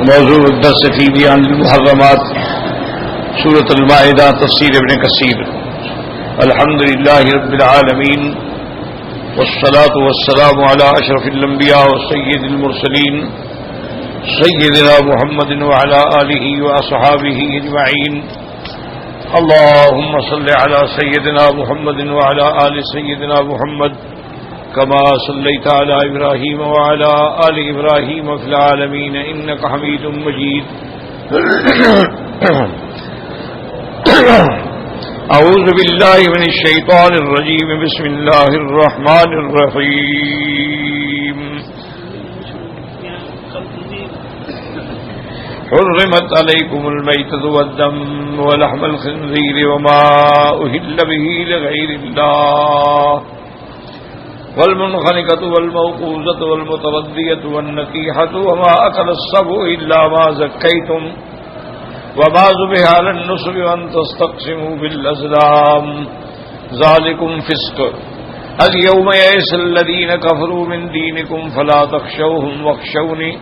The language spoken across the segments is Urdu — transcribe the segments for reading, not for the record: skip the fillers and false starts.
موضوع الدرس فی بیان المحرمات سورۃ المائدہ تفسیر ابن کثیر الحمد للہ رب العالمین والصلاة والسلام علی اشرف الانبیاء وسید المرسلین سیدنا محمد وعلی آلہ واصحابہ اجمعین اللهم صل علی سیدنا محمد وعلی آل سیدنا محمد كما صليت على إبراهيم وعلى آل إبراهيم في العالمين إنك حميد مجيد أعوذ بالله من الشيطان الرجيم بسم الله الرحمن الرحيم حرمت عليكم الميتة والدم ولحم الخنزير وما أهل به لغير الله والمنخنقة والموقوذة والمتردية والنكيحة وما أكل السبع إلا ما زكيتم وما ذبح على النصب وأن تستقسموا بالأزلام ذلكم فسق اليوم يئس الذين كفروا من دينكم فلا تخشوهم واخشوني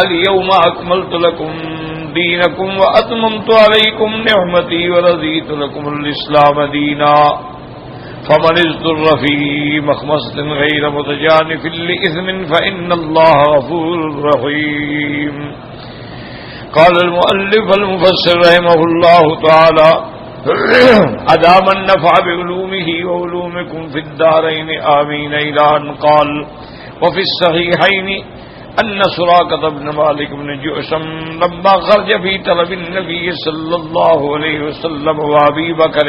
اليوم أكملت لكم دينكم وأتممت عليكم نعمتي ورضيت لكم الإسلام دينا فمن اضطر في مخمصة غير متجانف لإثم فإن الله غفور رحيم. قال المؤلف المفسر رحمه الله تعالى أدام النفع بعلومه وعلومكم في الدارين آمين إلى أن قال وفي الصحيحين أن سراقة بن مالك بن جعشم لما خرج في طلب النبي صلى الله عليه وسلم وأبي بكر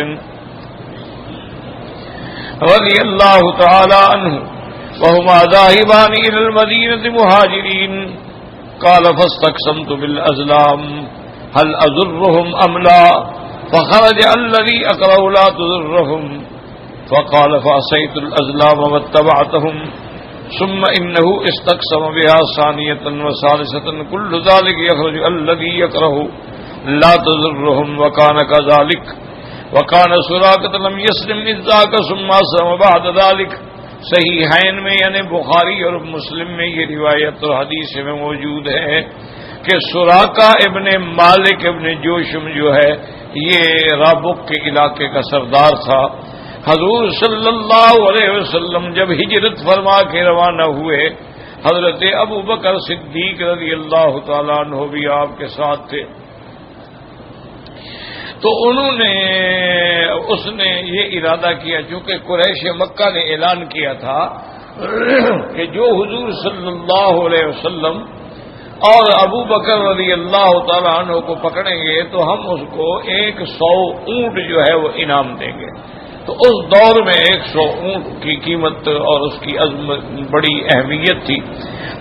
رضي الله تعالى عنه وهما ذاهبان إلى المدينة مهاجرين قال فاستقسمت بالأزلام هل أضرهم أم لا فخرج الذي أكره لا تضرهم فقال فعصيت الأزلام واتبعتهم ثم إنه استقسم بها ثانية وثالثة كل ذلك يخرج الذي يكره لا تضرهم وكان كذلك وکان سراقۃ لم یسلم اذ ذاک ثم اسلم بعد ذلك. صحیحین میں یعنی بخاری اور مسلم میں یہ روایت اور حدیث میں موجود ہے کہ سراقہ ابن مالک ابن جوشم جو ہے یہ رابق کے علاقے کا سردار تھا. حضور صلی اللہ علیہ وسلم جب ہجرت فرما کے روانہ ہوئے حضرت ابو بکر صدیق رضی اللہ تعالیٰ عنہ بھی آپ کے ساتھ تھے. تو اس نے یہ ارادہ کیا چونکہ قریش مکہ نے اعلان کیا تھا کہ جو حضور صلی اللہ علیہ وسلم اور ابو بکر رضی اللہ تعالیٰ عنہ کو پکڑیں گے تو ہم اس کو 100 اونٹ جو ہے وہ انعام دیں گے. تو اس دور میں 100 اونٹ کی قیمت اور اس کی عظمت بڑی اہمیت تھی.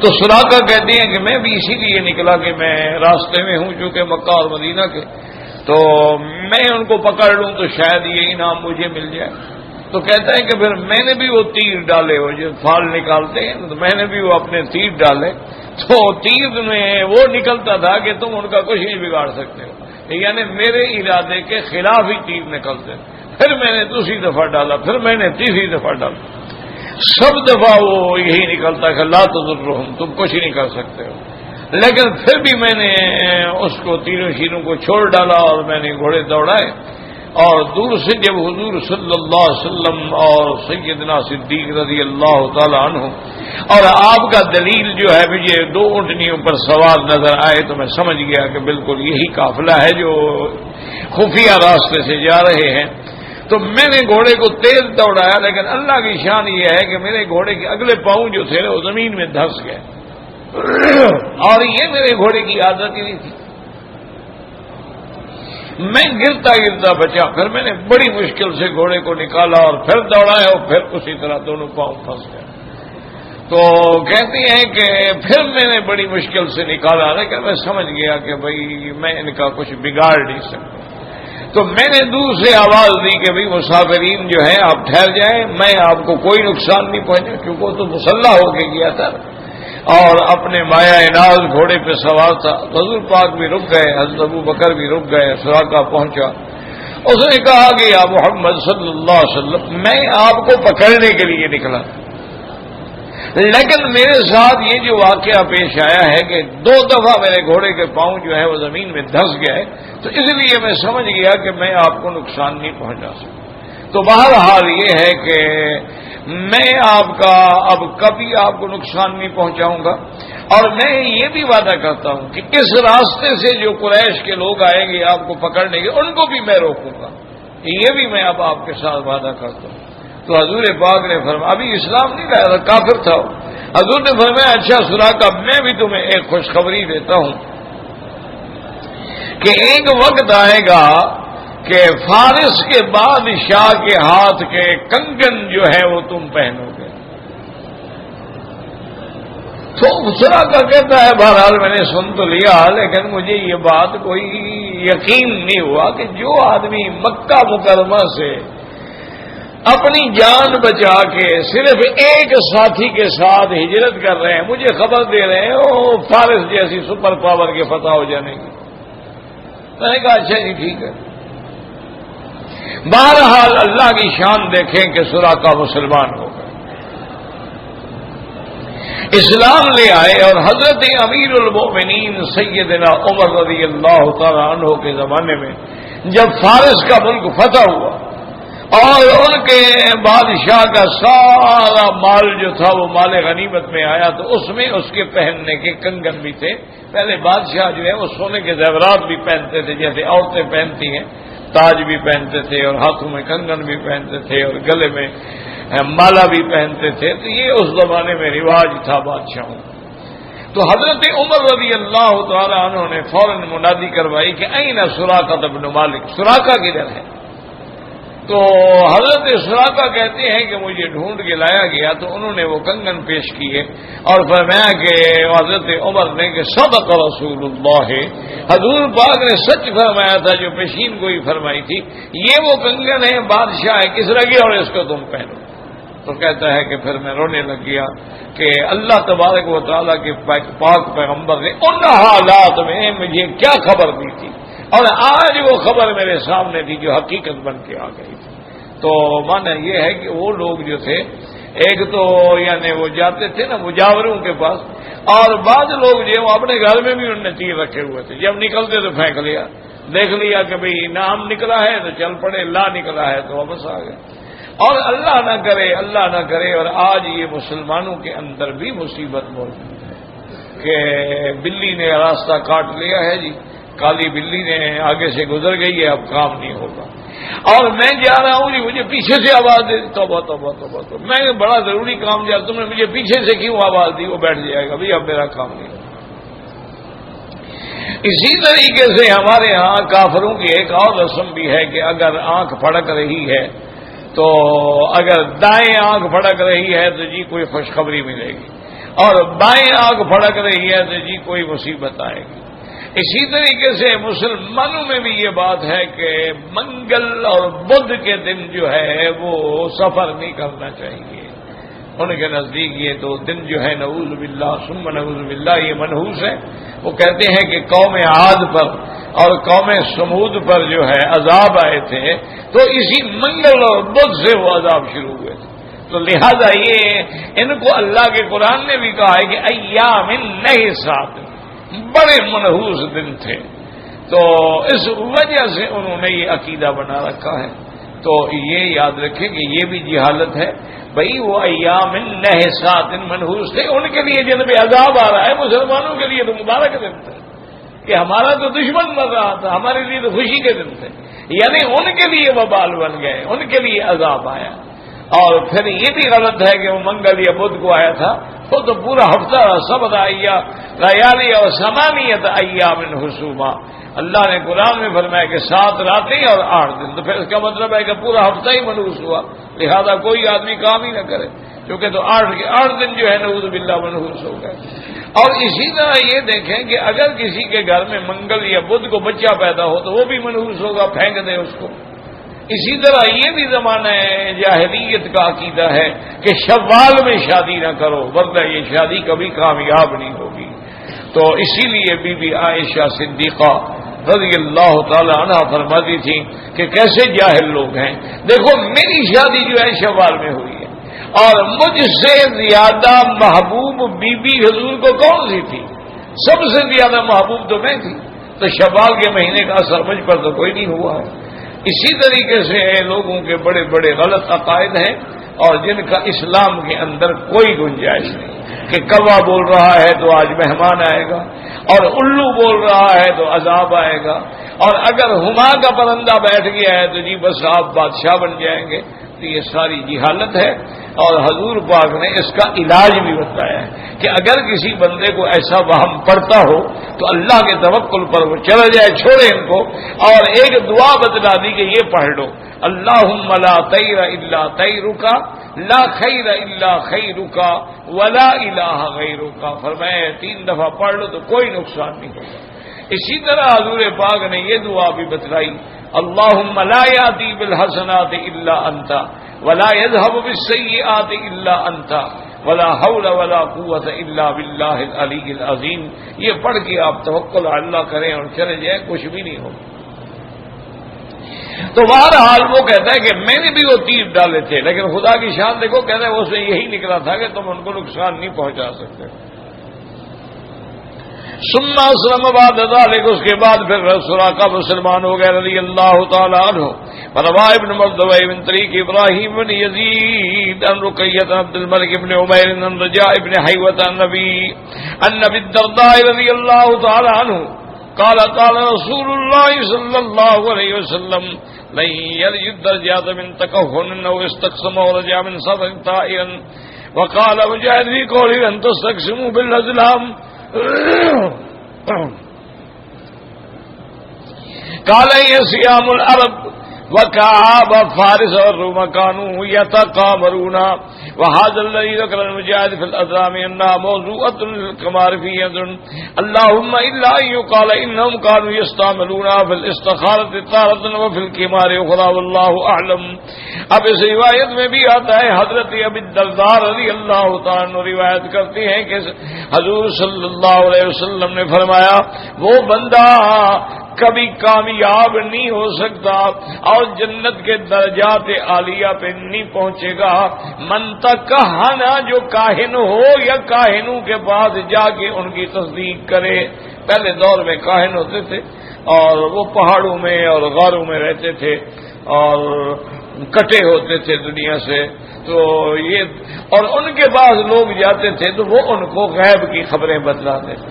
تو سراقہ کہتے ہیں کہ میں بھی اسی لیے نکلا کہ میں راستے میں ہوں چونکہ مکہ اور مدینہ کے تو میں ان کو پکڑ لوں تو شاید یہ انعام مجھے مل جائے. تو کہتا ہے کہ پھر میں نے بھی وہ تیر ڈالے وہ جو پھال نکالتے ہیں تو میں نے بھی وہ اپنے تیر ڈالے تو تیر میں وہ نکلتا تھا کہ تم ان کا کچھ نہیں بگاڑ سکتے ہو یعنی میرے ارادے کے خلاف ہی تیر نکلتے. پھر میں نے دوسری دفعہ ڈالا پھر میں نے تیسری دفعہ ڈالا سب دفعہ وہ یہی نکلتا کہ لا تضرهم تم کچھ ہی نہیں کر سکتے ہو. لیکن پھر بھی میں نے اس کو تینوں شیروں کو چھوڑ ڈالا اور میں نے گھوڑے دوڑائے اور دور سے جب حضور صلی اللہ علیہ وسلم اور سیدنا صدیق رضی اللہ تعالی عنہ اور آپ کا دلیل جو ہے مجھے 2 اونٹنیوں پر سوار نظر آئے تو میں سمجھ گیا کہ بالکل یہی قافلہ ہے جو خفیہ راستے سے جا رہے ہیں. تو میں نے گھوڑے کو تیز دوڑایا لیکن اللہ کی شان یہ ہے کہ میرے گھوڑے کے اگلے پاؤں جو تھے وہ زمین میں دھس گئے اور یہ میرے گھوڑے کی عادت ہی نہیں تھی. میں گرتا گرتا بچا پھر میں نے بڑی مشکل سے گھوڑے کو نکالا اور پھر دوڑایا اور پھر اسی طرح دونوں پاؤں پھنس گئے. تو کہتے ہیں کہ پھر میں نے بڑی مشکل سے نکالا لیکن میں سمجھ گیا کہ بھائی میں ان کا کچھ بگاڑ نہیں سکتا. تو میں نے دور سے آواز دی کہ بھائی مسافرین جو ہیں آپ ٹھہر جائیں میں آپ کو کوئی نقصان نہیں پہنچا کیونکہ وہ تو مسلح ہو کے گیا تھا اور اپنے مایا اناز گھوڑے پہ سوار تھا. حضور پاک بھی رک گئے حضرت ابو بکر بھی رک گئے سراقہ پہنچا اس نے کہا کہ یا محمد صلی اللہ علیہ وسلم میں آپ کو پکڑنے کے لیے نکلا لیکن میرے ساتھ یہ جو واقعہ پیش آیا ہے کہ 2 دفعہ میرے گھوڑے کے پاؤں جو ہے وہ زمین میں دھس گئے، تو اس لیے میں سمجھ گیا کہ میں آپ کو نقصان نہیں پہنچا سکتا۔ تو بہرحال یہ ہے کہ میں آپ کا اب کبھی آپ کو نقصان نہیں پہنچاؤں گا، اور میں یہ بھی وعدہ کرتا ہوں کہ اس راستے سے جو قریش کے لوگ آئیں گے آپ کو پکڑنے کے، ان کو بھی میں روکوں گا، یہ بھی میں اب آپ کے ساتھ وعدہ کرتا ہوں۔ تو حضور پاک نے فرمایا، ابھی اسلام نہیں لایا تھا، کافر تھا، حضور نے فرمایا اچھا سراقہ میں بھی تمہیں ایک خوشخبری دیتا ہوں کہ ایک وقت آئے گا کہ فارس کے بادشاہ کے ہاتھ کے کنگن جو ہے وہ تم پہنو گے۔ تو سراقہ کہتا ہے بہرحال میں نے سن تو لیا، لیکن مجھے یہ بات کوئی یقین نہیں ہوا کہ جو آدمی مکہ مکرمہ سے اپنی جان بچا کے صرف ایک ساتھی کے ساتھ ہجرت کر رہے ہیں، مجھے خبر دے رہے ہیں وہ فارس جیسی سپر پاور کے فتح ہو جانے کی۔ میں نے کہا اچھا جی ٹھیک ہے۔ بہرحال اللہ کی شان دیکھیں کہ سراقہ مسلمان ہو گئے، اسلام لے آئے، اور حضرت امیر المومنین سیدنا عمر رضی اللہ تعالی عنہ کے زمانے میں جب فارس کا ملک فتح ہوا اور ان کے بادشاہ کا سارا مال جو تھا وہ مال غنیمت میں آیا، تو اس میں اس کے پہننے کے کنگن بھی تھے۔ پہلے بادشاہ جو ہے وہ سونے کے زیورات بھی پہنتے تھے، جیسے عورتیں پہنتی ہیں، تاج بھی پہنتے تھے اور ہاتھوں میں کنگن بھی پہنتے تھے اور گلے میں مالا بھی پہنتے تھے، تو یہ اس زمانے میں رواج تھا بادشاہوں۔ تو حضرت عمر رضی اللہ تعالی عنہ نے فوراً منادی کروائی کہ این سراقہ بن مالک، سراقہ کدھر ہے؟ تو حضرت سراقہ کہتے ہیں کہ مجھے ڈھونڈ کے لایا گیا، تو انہوں نے وہ کنگن پیش کیے اور فرمایا کہ حضرت عمر نے کہ صدق رسول اللہ، حضور پاک نے سچ فرمایا تھا جو پیشین گوئی فرمائی تھی، یہ وہ کنگن ہے بادشاہ ہے کسرا کی اور اس کو تم پہنو۔ تو کہتا ہے کہ پھر میں رونے لگ گیا کہ اللہ تبارک و تعالیٰ کے پاک پیغمبر نے ان حالات میں مجھے کیا خبر دی تھی، اور آج وہ خبر میرے سامنے تھی جو حقیقت بن کے آ گئی تھی۔ تو مانا یہ ہے کہ وہ لوگ جو تھے، ایک تو یعنی وہ جاتے تھے نا مجاوروں کے پاس، اور بعض لوگ جو وہ اپنے گھر میں بھی انہوں نے تیر رکھے ہوئے تھے، جب نکلتے تو پھینک لیا، دیکھ لیا کہ بھئی نام نکلا ہے تو چل پڑے، لا نکلا ہے تو واپس آ گئے۔ اور اللہ نہ کرے اور آج یہ مسلمانوں کے اندر بھی مصیبت موجود ہے کہ بلی نے راستہ کاٹ لیا ہے جی، کالی بلی نے آگے سے گزر گئی ہے، اب کام نہیں ہوگا، اور میں جا رہا ہوں جی مجھے پیچھے سے آواز دے، توبہ توبہ توبہ تو میں بڑا ضروری کام جا، تم نے مجھے پیچھے سے کیوں آواز دی، وہ بیٹھ جائے گا بھائی اب میرا کام نہیں ہوگا۔ اسی طریقے سے ہمارے ہاں کافروں کی ایک اور رسم بھی ہے کہ اگر آنکھ پھڑک رہی ہے تو اگر دائیں آنکھ پھڑک رہی ہے تو جی کوئی خوشخبری ملے گی، اور بائیں آنکھ پھڑک رہی ہے تو جی کوئی مصیبت آئے گی۔ اسی طریقے سے مسلمانوں میں بھی یہ بات ہے کہ منگل اور بدھ کے دن جو ہے وہ سفر نہیں کرنا چاہیے، ان کے نزدیک یہ دو دن جو ہے نعوذ باللہ ثم نعوذ باللہ یہ منحوس ہے۔ وہ کہتے ہیں کہ قوم عاد پر اور قوم سمود پر جو ہے عذاب آئے تھے تو اسی منگل اور بدھ سے وہ عذاب شروع ہوئے تھے، تو لہذا یہ ان کو اللہ کے قرآن نے بھی کہا ہے کہ ایام نحسات، بڑے منحوس دن تھے، تو اس وجہ سے انہوں نے یہ عقیدہ بنا رکھا ہے۔ تو یہ یاد رکھیں کہ یہ بھی جہالت ہے، بھئی وہ ایام نحسات منحوس تھے، ان کے لیے جن پہ عذاب آ رہا ہے، مسلمانوں کے لیے تو مبارک دن تھے کہ ہمارا تو دشمن مر رہا تھا، ہمارے لیے تو خوشی کے دن تھے، یعنی ان کے لیے وبال بن گئے، ان کے لیے عذاب آیا۔ اور پھر یہ بھی غلط ہے کہ وہ منگل یا بدھ کو آیا تھا، وہ تو پورا ہفتہ سب لیالی اور ثمانیت ایام حسوما، اللہ نے قرآن میں فرمایا کہ 7 راتیں اور 8 دن، تو پھر اس کا مطلب ہے کہ پورا ہفتہ ہی منحوس ہوا، لہذا کوئی آدمی کام ہی نہ کرے، کیونکہ تو 8 دن جو ہے نعوذ باللہ منحوس ہو گئے۔ اور اسی طرح یہ دیکھیں کہ اگر کسی کے گھر میں منگل یا بدھ کو بچہ پیدا ہو تو وہ بھی منحوس ہوگا، پھینک دے اس کو۔ اسی طرح یہ بھی زمانہ جاہلیت کا عقیدہ ہے کہ شوال میں شادی نہ کرو ورنہ یہ شادی کبھی کامیاب نہیں ہوگی۔ تو اسی لیے بی بی عائشہ صدیقہ رضی اللہ تعالی عنہ فرماتی تھی کہ کیسے جاہل لوگ ہیں، دیکھو میری شادی جو ہے شوال میں ہوئی ہے اور مجھ سے زیادہ محبوب بی بی حضور کو کون سی تھی؟ سب سے زیادہ محبوب تو میں تھی، تو شوال کے مہینے کا اثر مجھ پر تو کوئی نہیں ہوا ہے۔ اسی طریقے سے لوگوں کے بڑے بڑے غلط عقائد ہیں اور جن کا اسلام کے اندر کوئی گنجائش نہیں، کہ کوا بول رہا ہے تو آج مہمان آئے گا، اور الو بول رہا ہے تو عذاب آئے گا، اور اگر ہما کا پرندہ بیٹھ گیا ہے تو جی بس آپ بادشاہ بن جائیں گے، تو یہ ساری جہالت ہے۔ اور حضور پاک نے اس کا علاج بھی بتایا ہے کہ اگر کسی بندے کو ایسا وہم پڑتا ہو تو اللہ کے توکل پر وہ چلا جائے، چھوڑے ان کو، اور ایک دعا بتلا دی کہ یہ پڑھ لو، اللہم لا طیر الا طیرک، لا خیر الا خیرک، ولا الہ غیرک۔ فرمایا 3 دفعہ پڑھ لو تو کوئی نقصان نہیں ہوگا۔ اسی طرح حضور پاک نے یہ دعا بھی بتلائی، اللہم لا یاتی بالحسنات الا انت، ولا يذهب بالسيئات الا انت، ولا حول ولا قوت الا باللہ العلی العظیم۔ یہ پڑھ کے آپ توکل اللہ کریں اور چلے جائیں، کچھ بھی نہیں ہوگا۔ تو بہرحال وہ کہتا ہے کہ میں نے بھی وہ تیر ڈالے تھے، لیکن خدا کی شان دیکھو، کہتا ہے اس میں یہی نکلا تھا کہ تم ان کو نقصان نہیں پہنچا سکتے۔ سننا اسلم بعد ذلك، اس کے بعد پھر سراقہ مسلمان ہو گئے رضی اللہ تعالی عنہ۔ فروا ابن مردوی بن طریق ابراہیم بن یزید ان رقیۃ عبد الملک بن عمیر ان رجاء ابن حیوۃ النبی الدرداء رضی اللہ تعالی عنہ قال قال رسول اللہ صلی اللہ علیہ وسلم لن يرج الدرجات من تکہن او استقسم ورجع من صدر طائرا وقال مجاہد فی قولی ان تستقسموا بالازلام قال هي صيام العرب وكعاب فارس والروم كانوا يتقامرون وهذا الذي ذكر المجاهد في الأذرام أنها موضوعة للقمار في يد اللهم إلا أن يقال إنهم كانوا يستعملونها في الاستخارة تارة وفي القمار أخرى والله أعلم۔ اب اس روایت میں بھی آتا ہے، حضرت ابی الدرداء رضی اللہ تعالیٰ عنہ روایت کرتے ہیں کہ حضور صلی اللہ علیہ وسلم نے فرمایا وہ بندہ کبھی کامیاب نہیں ہو سکتا اور جنت کے درجات عالیہ پہ نہیں پہنچے گا من تکہنا، جو کاہن ہو یا کاہنوں کے پاس جا کے ان کی تصدیق کرے۔ پہلے دور میں کاہن ہوتے تھے اور وہ پہاڑوں میں اور غاروں میں رہتے تھے اور کٹے ہوتے تھے دنیا سے، تو یہ اور ان کے پاس لوگ جاتے تھے تو وہ ان کو غیب کی خبریں بتلاتے تھے۔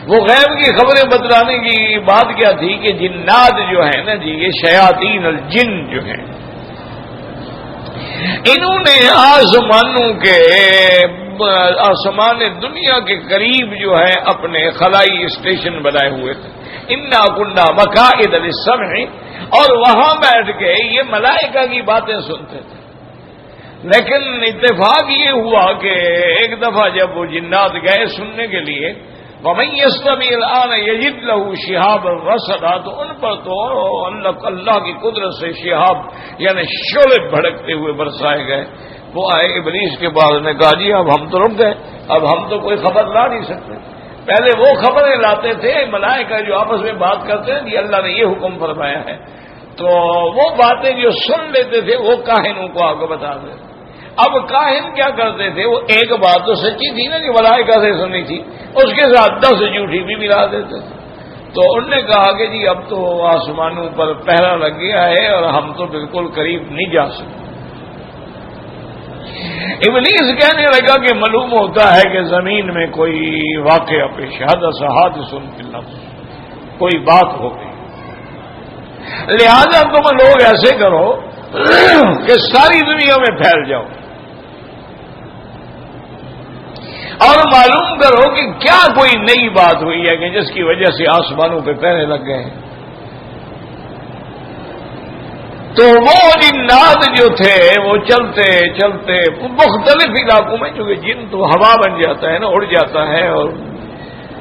وہ غیب کی خبریں بتلانے کی بات کیا تھی کہ جنات جو ہیں نا جی، یہ شیاطین الجن جو ہیں، انہوں نے آسمان دنیا کے قریب جو ہے اپنے خلائی اسٹیشن بنائے ہوئے تھے، انا کننا مقاعد للسمع، اور وہاں بیٹھ کے یہ ملائکہ کی باتیں سنتے تھے۔ لیکن اتفاق یہ ہوا کہ ایک دفعہ جب وہ جنات گئے سننے کے لیے، وَمَن يَسْتَمِعِ الْآنَ يَجِدْ لَهُ شِهَابًا رَصَدًا، تو ان پر تو اللہ کی قدرت سے شہاب یعنی شعلے بھڑکتے ہوئے برسائے گئے۔ وہ آئے ابلیس کے بعد نے کہا جی اب ہم تو رک گئے، اب ہم تو کوئی خبر لا نہیں سکتے۔ پہلے وہ خبریں لاتے تھے ملائکہ جو آپس میں بات کرتے ہیں کہ اللہ نے یہ حکم فرمایا ہے، تو وہ باتیں جو سن لیتے تھے وہ کاہنوں کو آپ کو بتا دیں۔ اب کاہن کیا کرتے تھے، وہ ایک بات تو سچی تھی نا کہ ملائکہ سے سنی تھی، اس کے ساتھ 10 جھوٹی بھی ملا دیتے تھے۔ تو انہوں نے کہا کہ جی اب تو آسمانوں پر پہرا لگ گیا ہے اور ہم تو بالکل قریب نہیں جا سکتے۔ ابلیس کہنے لگا کہ معلوم ہوتا ہے کہ زمین میں کوئی واقعہ پیش حدث حادث فی النفس، کوئی بات ہو گئی، لہذا تم لوگ ایسے کرو کہ ساری دنیا میں پھیل جاؤ اور معلوم کرو کہ کیا کوئی نئی بات ہوئی ہے کہ جس کی وجہ سے آسمانوں پہ پہرے لگ گئے ہیں۔ تو وہ جنات جو تھے وہ چلتے چلتے مختلف علاقوں میں، چونکہ جن تو ہوا بن جاتا ہے نا، اڑ جاتا ہے اور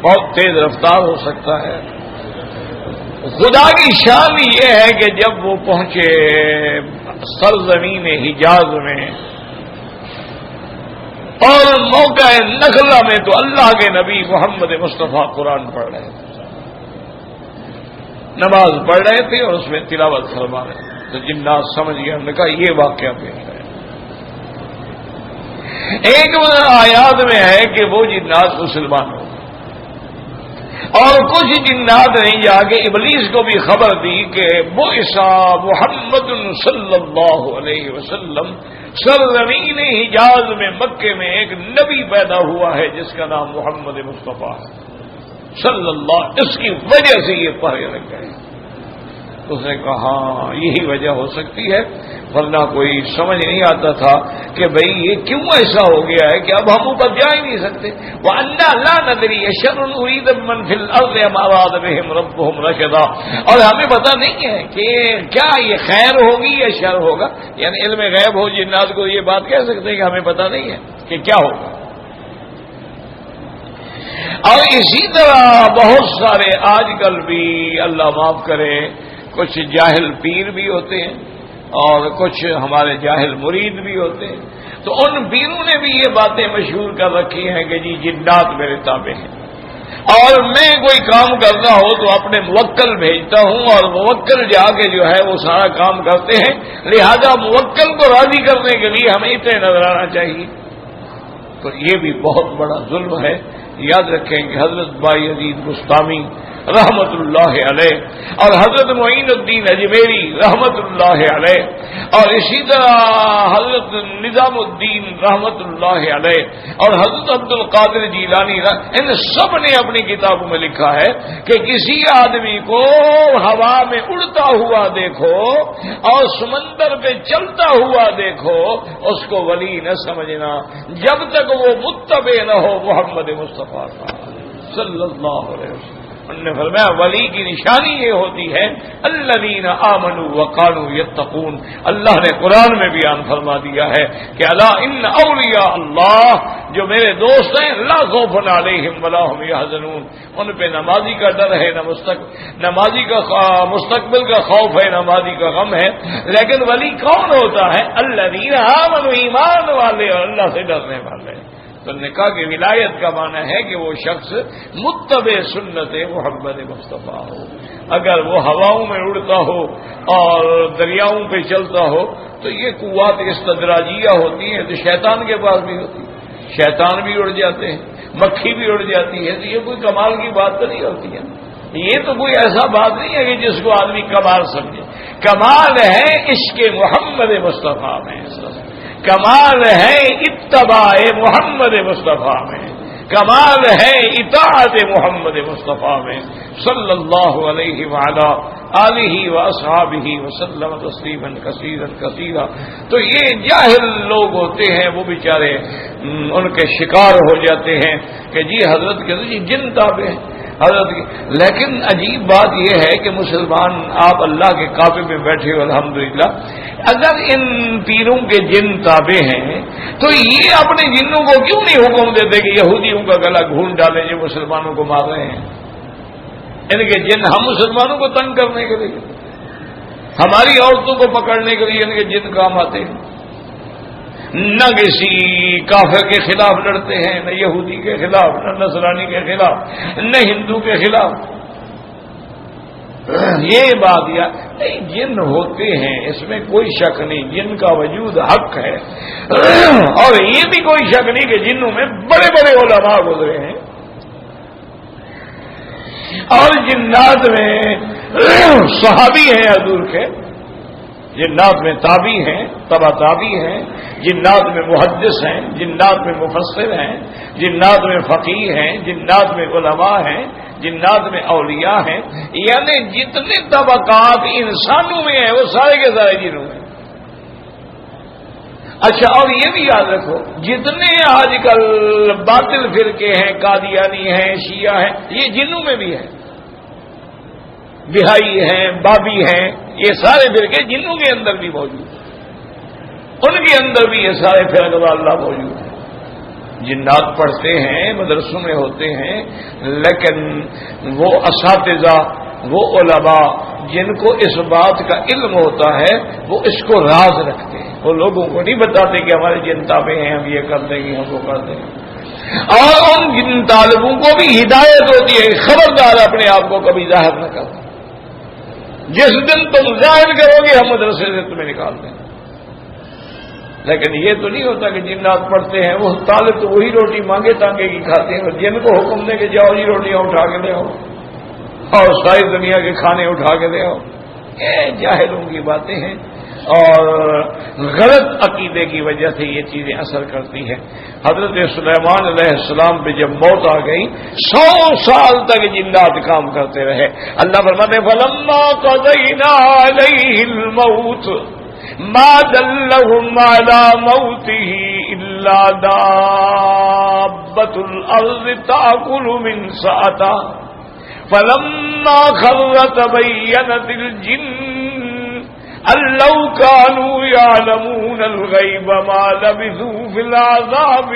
بہت تیز رفتار ہو سکتا ہے۔ خدا کی شان یہ ہے کہ جب وہ پہنچے سرزمین حجاز میں اور موقع نخلا میں، تو اللہ کے نبی محمد مصطفیٰ قرآن پڑھ رہے تھے، نماز پڑھ رہے تھے اور اس میں تلاوت فرما رہے تھے۔ تو جنات سمجھ گیا، ہم نے کہا یہ واقعہ پیش ہے۔ ایک آیات میں ہے کہ وہ جنات مسلمان ہو، اور کچھ جنات نے جا کے ابلیس کو بھی خبر دی کہ بعث محمد صلی اللہ علیہ وسلم، سرزمین حجاز میں مکے میں ایک نبی پیدا ہوا ہے جس کا نام محمد مصطفیٰ صلی اللہ، اس کی وجہ سے یہ پہرے لگ گئے۔ اس نے کہا ہاں یہی وجہ ہو سکتی ہے، ورنہ کوئی سمجھ نہیں آتا تھا کہ بھئی یہ کیوں ایسا ہو گیا ہے کہ اب ہم اوپر جا ہی نہیں سکتے۔ وَأَنَّا لَا نَدْرِي أَشَرٌ أُرِيدَ بِمَنْ فِي الْأَرْضِ أَمْ أَرَادَ بِهِمْ رَبُّهُمْ رَشَدًا، اور ہمیں پتہ نہیں ہے کہ کیا یہ خیر ہوگی یا شر ہوگا، یعنی علم غیب ہو جنات کو یہ بات کہہ سکتے ہیں کہ ہمیں پتہ نہیں ہے کہ کیا ہوگا۔ اور اسی طرح بہت سارے آج کل بھی اللہ معاف کرے کچھ جاہل پیر بھی ہوتے ہیں اور کچھ ہمارے جاہل مرید بھی ہوتے ہیں، تو ان پیروں نے بھی یہ باتیں مشہور کر رکھی ہیں کہ جی جنات میرے تابع ہیں، اور میں کوئی کام کرنا ہو تو اپنے موکل بھیجتا ہوں اور موکل جا کے جو ہے وہ سارا کام کرتے ہیں، لہذا موکل کو راضی کرنے کے لیے ہمیں اتنے نظر آنا چاہیے۔ تو یہ بھی بہت بڑا ظلم ہے۔ یاد رکھیں کہ حضرت بائی عزیز بستامی رحمت اللہ علیہ اور حضرت معین الدین اجمیری رحمت اللہ علیہ اور اسی طرح حضرت نظام الدین رحمت اللہ علیہ اور حضرت عبد القادر جیلانی، ان سب نے اپنی کتابوں میں لکھا ہے کہ کسی آدمی کو ہوا میں اڑتا ہوا دیکھو اور سمندر پہ چلتا ہوا دیکھو، اس کو ولی نہ سمجھنا جب تک وہ متبع نہ ہو محمد مصطفیٰ صلی اللہ علیہ وسلم۔ انہوں نے فرمایا ولی کی نشانی یہ ہوتی ہے الذین آمنوا وکانوا یتقون، اللہ نے قرآن میں بیان فرما دیا ہے کہ الا ان اولیاء اللہ، جو میرے دوست ہیں لا خوف علیہم ولا هم یحزنون، ان پہ نمازی کا ڈر ہے، نمازی کا مستقبل کا خوف ہے، نمازی کا غم ہے۔ لیکن ولی کون ہوتا ہے؟ الذین آمنوا، ایمان والے اور اللہ سے ڈرنے والے۔ تو نے کہا کہ ولایت کا معنی ہے کہ وہ شخص متبع سنت محمد مصطفیٰ ہو۔ اگر وہ ہواؤں میں اڑتا ہو اور دریاؤں پہ چلتا ہو تو یہ قوات استدراجیہ ہوتی ہیں، تو شیطان کے پاس بھی ہوتی ہے، شیطان بھی اڑ جاتے ہیں، مکھی بھی اڑ جاتی ہے، تو یہ کوئی کمال کی بات تو نہیں ہوتی ہے۔ یہ تو کوئی ایسا بات نہیں ہے کہ جس کو آدمی کمال سمجھے۔ کمال ہے عشق محمد مصطفیٰ میں، کمال ہے اتباع محمد مصطفیٰ میں، کمال ہے اطاعت محمد مصطفیٰ میں صلی اللہ علیہ وعلی آلہ واصحابہ وسلم تسلیما کثیرا کثیرا۔ تو یہ جاہل لوگ ہوتے ہیں وہ بیچارے ان کے شکار ہو جاتے ہیں کہ جی حضرت کے جی جن تابع ہیں حضرت کی۔ لیکن عجیب بات یہ ہے کہ مسلمان آپ اللہ کے کعبے میں بیٹھے ہو الحمدللہ، اگر ان پیروں کے جن تابع ہیں تو یہ اپنے جنوں کو کیوں نہیں حکم دیتے کہ یہودیوں کا گلا گھونٹ ڈالیں جو مسلمانوں کو مار رہے ہیں؟ ان کے جن ہم مسلمانوں کو تنگ کرنے کے لیے، ہماری عورتوں کو پکڑنے کے لیے ان کے جن کام آتے ہیں۔ نہ کسی کافر کے خلاف لڑتے ہیں، نہ یہودی کے خلاف، نہ نصرانی کے خلاف، نہ ہندو کے خلاف۔ یہ بات نہیں، جن ہوتے ہیں اس میں کوئی شک نہیں، جن کا وجود حق ہے، اور یہ بھی کوئی شک نہیں کہ جنوں میں بڑے بڑے علماء گزرے ہیں، اور جنات میں صحابی ہیں حضور کے، جنات میں تابی ہیں، تبع تابی ہیں، جنات میں محدث ہیں، جنات میں مفسر ہیں، جنات میں فقیہ ہیں، جنات میں علماء ہیں، جنات میں اولیاء ہیں، یعنی جتنے طبقات انسانوں میں ہیں وہ سارے کے سارے جنوں میں۔ اچھا، اور یہ بھی یاد رکھو جتنے آج کل باطل فرقے ہیں، قادیانی ہیں، شیعہ ہیں، یہ جنوں میں بھی ہیں، بہائی ہیں، بابی ہیں، یہ سارے فرقے جنوں کے اندر بھی موجود ہیں، ان کے اندر بھی یہ سارے فرقے اللہ موجود ہیں۔ جنات پڑھتے ہیں، مدرسوں میں ہوتے ہیں، لیکن وہ اساتذہ، وہ علماء جن کو اس بات کا علم ہوتا ہے وہ اس کو راز رکھتے ہیں، وہ لوگوں کو نہیں بتاتے کہ ہمارے جن تابع ہیں ہم یہ کر دیں گے، ہم وہ کر دیں گے۔ اور ان جن طالبوں کو بھی ہدایت ہوتی ہے، خبردار اپنے آپ کو کبھی ظاہر نہ کرو، جس دن تم ظاہر کرو گے ہم مدرسے سے تمہیں نکال دیں گے۔ لیکن یہ تو نہیں ہوتا کہ جنات پڑھتے ہیں وہ طالب تو وہی روٹی مانگے تانگے کی کھاتے ہیں، اور جن کو حکم دے کہ جاؤ یہ روٹیاں اٹھا کے لے آؤ اور ساری دنیا کے کھانے اٹھا کے لے آؤ. یہ جاہلوں کی باتیں ہیں، اور غلط عقیدے کی وجہ سے یہ چیزیں اثر کرتی ہیں. حضرت سلیمان علیہ السلام پہ جب موت آ گئی 100 سال تک جنات کام کرتے رہے. اللہ فرماتے ہیں فلما قضینا علیہ الموت ما دلهم على موته الا دابۃ الارض تاکل من سأته فلما خر تبینت الجن ان لو كانوا يعلمون الغيب ما لبثوا في العذاب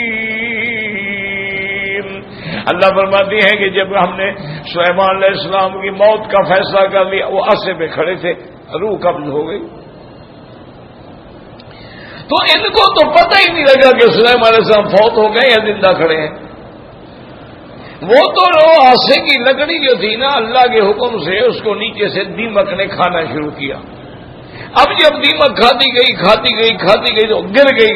المهين. اللہ فرماتے ہیں کہ جب ہم نے سلیمان علیہ السلام کی موت کا فیصلہ کر لیا، وہ عرصے پہ کھڑے تھے، روح قبض ہو گئی، تو ان کو تو پتہ ہی نہیں لگا کہ سلیمان علیہ السلام فوت ہو گئے یا زندہ کھڑے ہیں. وہ تو آسے کی لکڑی جو تھی نا، اللہ کے حکم سے اس کو نیچے سے دیمک نے کھانا شروع کیا. اب جب دیمک کھاتی گئی تو گر گئی،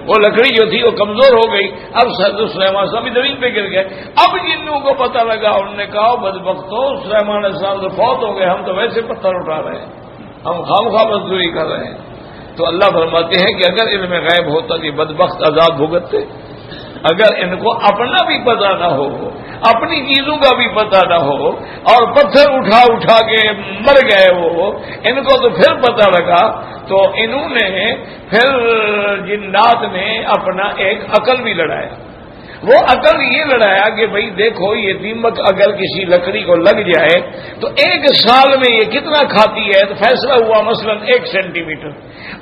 وہ لکڑی جو تھی وہ کمزور ہو گئی. اب حضرت سلیمان صاحب زمین پہ گر گئے. اب جنوں کو پتہ لگا، انہوں نے کہا بدبختوں سلیمان علیہ السلام تو فوت ہو گئے، ہم تو ویسے پتھر اٹھا رہے ہیں، ہم خواہ مزدوری کر رہے ہیں. تو اللہ فرماتے ہیں کہ اگر علم غیب ہوتا تو یہ بدبخت عذاب بھگتتے. اگر ان کو اپنا بھی پتہ نہ ہو، اپنی چیزوں کا بھی پتہ نہ ہو، اور پتھر اٹھا کے مر گئے وہ، ان کو تو پھر پتہ لگا، تو انہوں نے پھر جنات نے اپنا ایک عقل بھی لڑایا. وہ عقل یہ لڑایا کہ بھئی دیکھو یہ دیمک اگر کسی لکڑی کو لگ جائے تو 1 سال میں یہ کتنا کھاتی ہے. تو فیصلہ ہوا مثلا 1 سینٹی میٹر.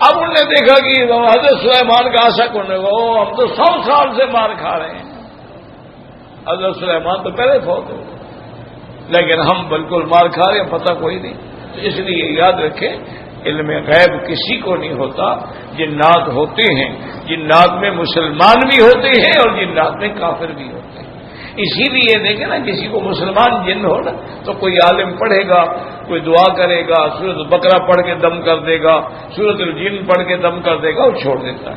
اب انہوں نے دیکھا کہ حضرت سلیمان کا عاشق ہونے کو ہم تو 100 سال سے مار کھا رہے ہیں، حضرت سلیمان تو پہلے فوت ہو گئے، لیکن ہم بالکل مار کھا رہے ہیں، پتہ کوئی نہیں. تو اس لیے یاد رکھیں علم غیب کسی کو نہیں ہوتا. جنات ہوتے ہیں، جنات میں مسلمان بھی ہوتے ہیں اور جنات میں کافر بھی ہوتے ہیں. اسی لیے دیکھیں نا، کسی کو مسلمان جن ہو نا تو کوئی عالم پڑھے گا، کوئی دعا کرے گا، سورۃ البقرہ پڑھ کے دم کر دے گا، سورۃ الجن پڑھ کے دم کر دے گا، وہ چھوڑ دیتا ہے.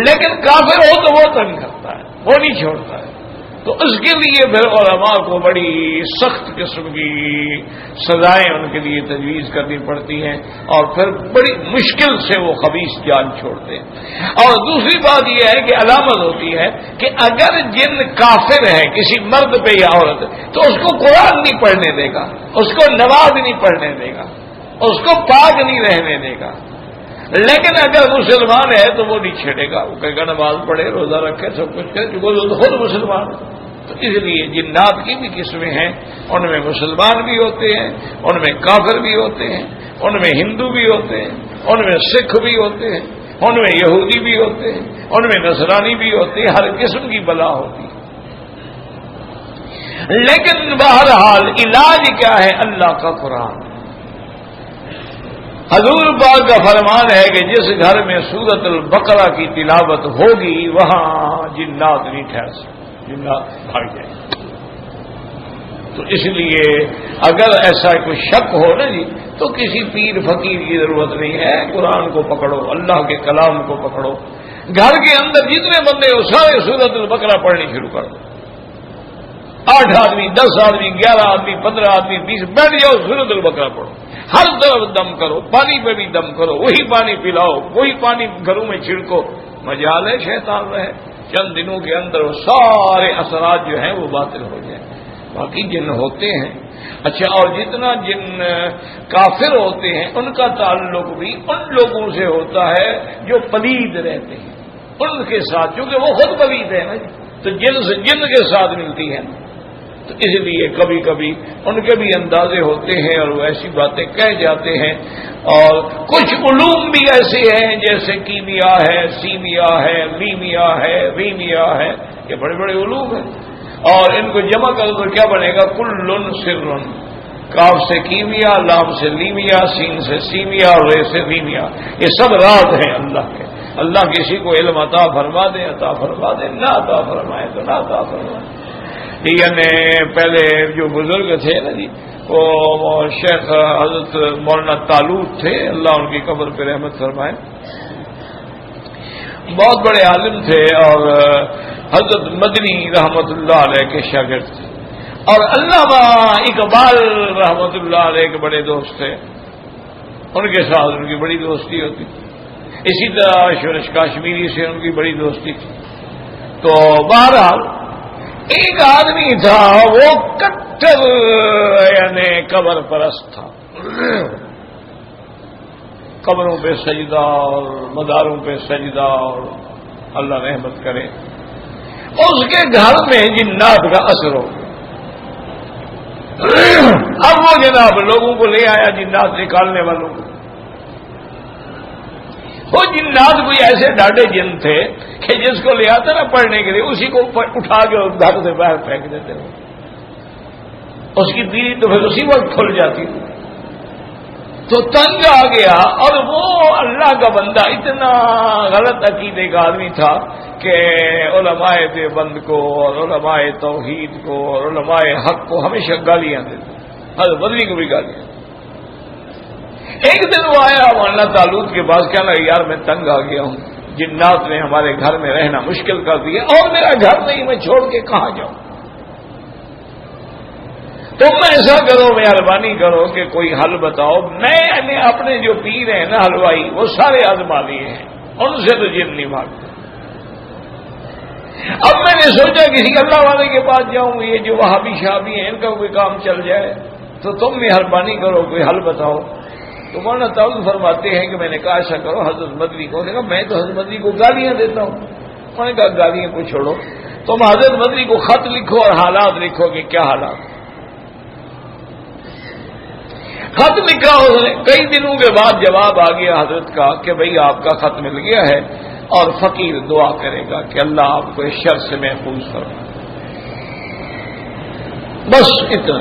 لیکن کافر ہو تو وہ تنگ کرتا ہے، وہ نہیں چھوڑتا ہے. تو اس کے لیے پھر علماء کو بڑی سخت قسم کی سزائیں ان کے لیے تجویز کرنی پڑتی ہیں، اور پھر بڑی مشکل سے وہ خبیث جان چھوڑتے ہیں. اور دوسری بات یہ ہے کہ علامت ہوتی ہے کہ اگر جن کافر ہے کسی مرد پہ یا عورت، تو اس کو قرآن نہیں پڑھنے دے گا، اس کو نماز نہیں پڑھنے دے گا، اس کو پاک نہیں رہنے دے گا. لیکن اگر مسلمان ہے تو وہ نہیں چھیڑے گا، وہ کہے گا نماز پڑھے، روزہ رکھے، سب کچھ کرے، جو خود مسلمان ہے. تو اس لیے جنات کی بھی قسمیں ہیں، ان میں مسلمان بھی ہوتے ہیں، ان میں کافر بھی ہوتے ہیں، ان میں ہندو بھی ہوتے ہیں، ان میں سکھ بھی ہوتے ہیں، ان میں یہودی بھی ہوتے ہیں، ان میں نصرانی بھی ہوتے ہیں. ہر قسم کی بلا ہوتی ہے. لیکن بہرحال علاج کیا ہے؟ اللہ کا قرآن. حضور پاک کا فرمان ہے کہ جس گھر میں سورۃ البقرہ کی تلاوت ہوگی وہاں جنات نہیں ٹھہر سکتے، جنات بھاگ جائیں. تو اس لیے اگر ایسا کوئی شک ہو نا جی، تو کسی پیر فقیر کی ضرورت نہیں ہے. قرآن کو پکڑو، اللہ کے کلام کو پکڑو. گھر کے اندر جتنے بندے ہو سارے سورۃ البقرہ پڑھنی شروع کر دو. 8 آدمی، 10 آدمی، 11 آدمی، 15 آدمی، 20 بیٹھ جاؤ، سورۃ البقرہ پڑھو. ہر طرف دم کرو، پانی پہ بھی دم کرو، وہی پانی پلاؤ، وہی پانی گھروں میں چھڑکو. مجال ہے شیطان رہے، چند دنوں کے اندر وہ سارے اثرات جو ہیں وہ باطل ہو جائیں. باقی جن ہوتے ہیں. اچھا، اور جتنا جن کافر ہوتے ہیں ان کا تعلق بھی ان لوگوں سے ہوتا ہے جو پلید رہتے ہیں، ان کے ساتھ، کیونکہ وہ خود پلید ہے نا جی، تو جن سے جن کے ساتھ ملتی ہے. تو اس لیے کبھی کبھی ان کے بھی اندازے ہوتے ہیں اور وہ ایسی باتیں کہہ جاتے ہیں. اور کچھ علوم بھی ایسے ہیں جیسے کیمیا ہے، سیمیا ہے، لیمیا ہے، ریمیا ہے، یہ بڑے بڑے علوم ہیں. اور ان کو جمع کرو تو کیا بنے گا؟ کلن سرن. کاف سے کیمیا، لام سے لیمیا، سین سے سیمیا اور رے سے ریمیا. یہ سب راز ہیں اللہ کے. اللہ کسی کو علم عطا فرما دے، عطا فرما دے، نہ عطا فرمائے تو نہ عطا فرمائے. یعنی پہلے جو بزرگ تھے نا جی، وہ شیخ حضرت مولانا تالوت تھے، اللہ ان کی قبر پہ رحمت فرمائے. بہت بڑے عالم تھے اور حضرت مدنی رحمت اللہ علیہ کے شاگرد تھے، اور علامہ اقبال رحمت اللہ علیہ کے بڑے دوست تھے، ان کے ساتھ ان کی بڑی دوستی ہوتی تھی، اسی طرح شورش کاشمیری سے ان کی بڑی دوستی تھی۔ تو بہرحال ایک آدمی تھا وہ کٹر یعنی قبر پرست تھا، قبروں پہ سجدہ اور مزاروں پہ سجدہ، اور اللہ رحمت کرے اس کے گھر میں جنات کا اثر ہو۔ اب وہ جناب لوگوں کو لے آیا، جنات نکالنے والوں کو۔ وہ جنات کوئی ایسے ڈاڈے جن تھے کہ جس کو لے آتا نا پڑھنے کے لیے اسی کو اٹھا کے گھر سے باہر پھینک دیتے ہو، اس کی بیوی تو پھر اسی وقت کھل جاتی تھی۔ تو تنگ آ گیا، اور وہ اللہ کا بندہ اتنا غلط عقیدے کا آدمی تھا کہ علماء دیوبند کو اور علماء توحید کو اور علماء حق کو ہمیشہ گالیاں دیتے، حضرت بدری کو بھی گالیاں۔ ایک دن وہ آیا مولانا طالوت کے پاس، کہنا یار میں تنگ آ گیا ہوں، جنات نے ہمارے گھر میں رہنا مشکل کر دیا، اور میرا گھر نہیں، میں چھوڑ کے کہاں جاؤں؟ تم ایسا کرو، مہربانی کرو کہ کوئی حل بتاؤ۔ میں نے اپنے جو پیر ہیں نا حلوائی، وہ سارے آزما لیے ہیں، ان سے تو جن نہیں بھاگتے۔ اب میں نے سوچا کسی اللہ والے کے پاس جاؤں، یہ جو وہابی شہابی ہیں ان کا کوئی کام چل جائے، تو تم مہربانی کرو کوئی حل بتاؤ۔ تو مولانا طالوت فرماتے ہیں کہ میں نے کہا ایسا کرو حضرت مدنی کو، نے کہا میں تو حضرت مدنی کو گالیاں دیتا ہوں۔ میں نے کہا گالیاں کو چھوڑو، تم حضرت مدنی کو خط لکھو اور حالات لکھو کہ کیا حالات۔ خط لکھا اس نے، کئی دنوں کے بعد جواب آ گیا حضرت کا کہ بھئی آپ کا خط مل گیا ہے، اور فقیر دعا کرے گا کہ اللہ آپ کو اس شر سے محفوظ فرمائے۔ بس اتنا۔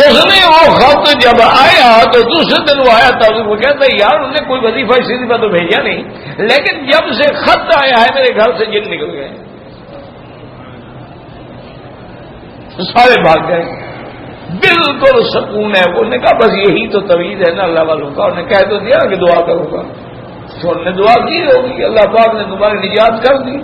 اس نے وہ خط جب آیا تو دوسرے دن وہ آیا تھا، وہ کہتا ہے یار انہوں نے کوئی وظیفہ شریفہ تو بھیجا نہیں، لیکن جب سے خط آیا ہے میرے گھر سے جن نکل گئے، سارے بھاگ گئے، بالکل سکون ہے۔ انہوں نے کہا بس یہی تو توحید ہے نا اللہ والوں کا، انہوں نے کہہ تو دیا کہ دعا کروں گا، تو انہوں نے دعا کی ہوگی، اللہ پاک نے تمہاری نجات کر دی۔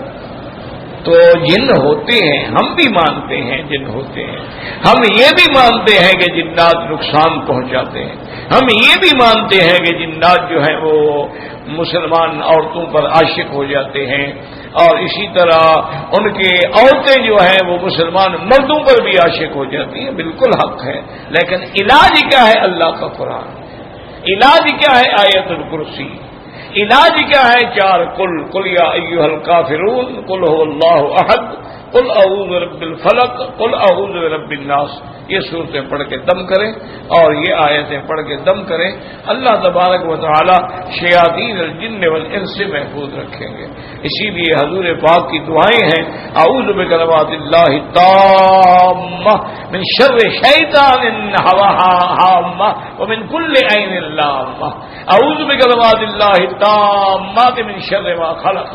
تو جن ہوتے ہیں، ہم بھی مانتے ہیں جن ہوتے ہیں، ہم یہ بھی مانتے ہیں کہ جنات نقصان پہنچاتے ہیں، ہم یہ بھی مانتے ہیں کہ جنات جو ہیں وہ مسلمان عورتوں پر عاشق ہو جاتے ہیں، اور اسی طرح ان کے عورتیں جو ہیں وہ مسلمان مردوں پر بھی عاشق ہو جاتی ہیں، بالکل حق ہے۔ لیکن علاج کیا ہے؟ اللہ کا قرآن۔ علاج کیا ہے؟ آیت الکرسی۔ علاج کیا ہے؟ چار قل یا ایھا الکافرون، قل هو اللہ احد، قل اعوذ برب الفلق، قل اعوذ برب الناس۔ یہ صورتیں پڑھ کے دم کریں اور یہ آیتیں پڑھ کے دم کریں، اللہ تبارک و تعالی شیاطین الجن والانس سے محفوظ رکھیں گے۔ اسی لیے حضور پاک کی دعائیں ہیں، اعوذ بکلمات اللہ التامہ من شر شیطان ہامہ ومن کل عین لامہ، اعوذ بکلمات اللہ التامات من شر ما خلق،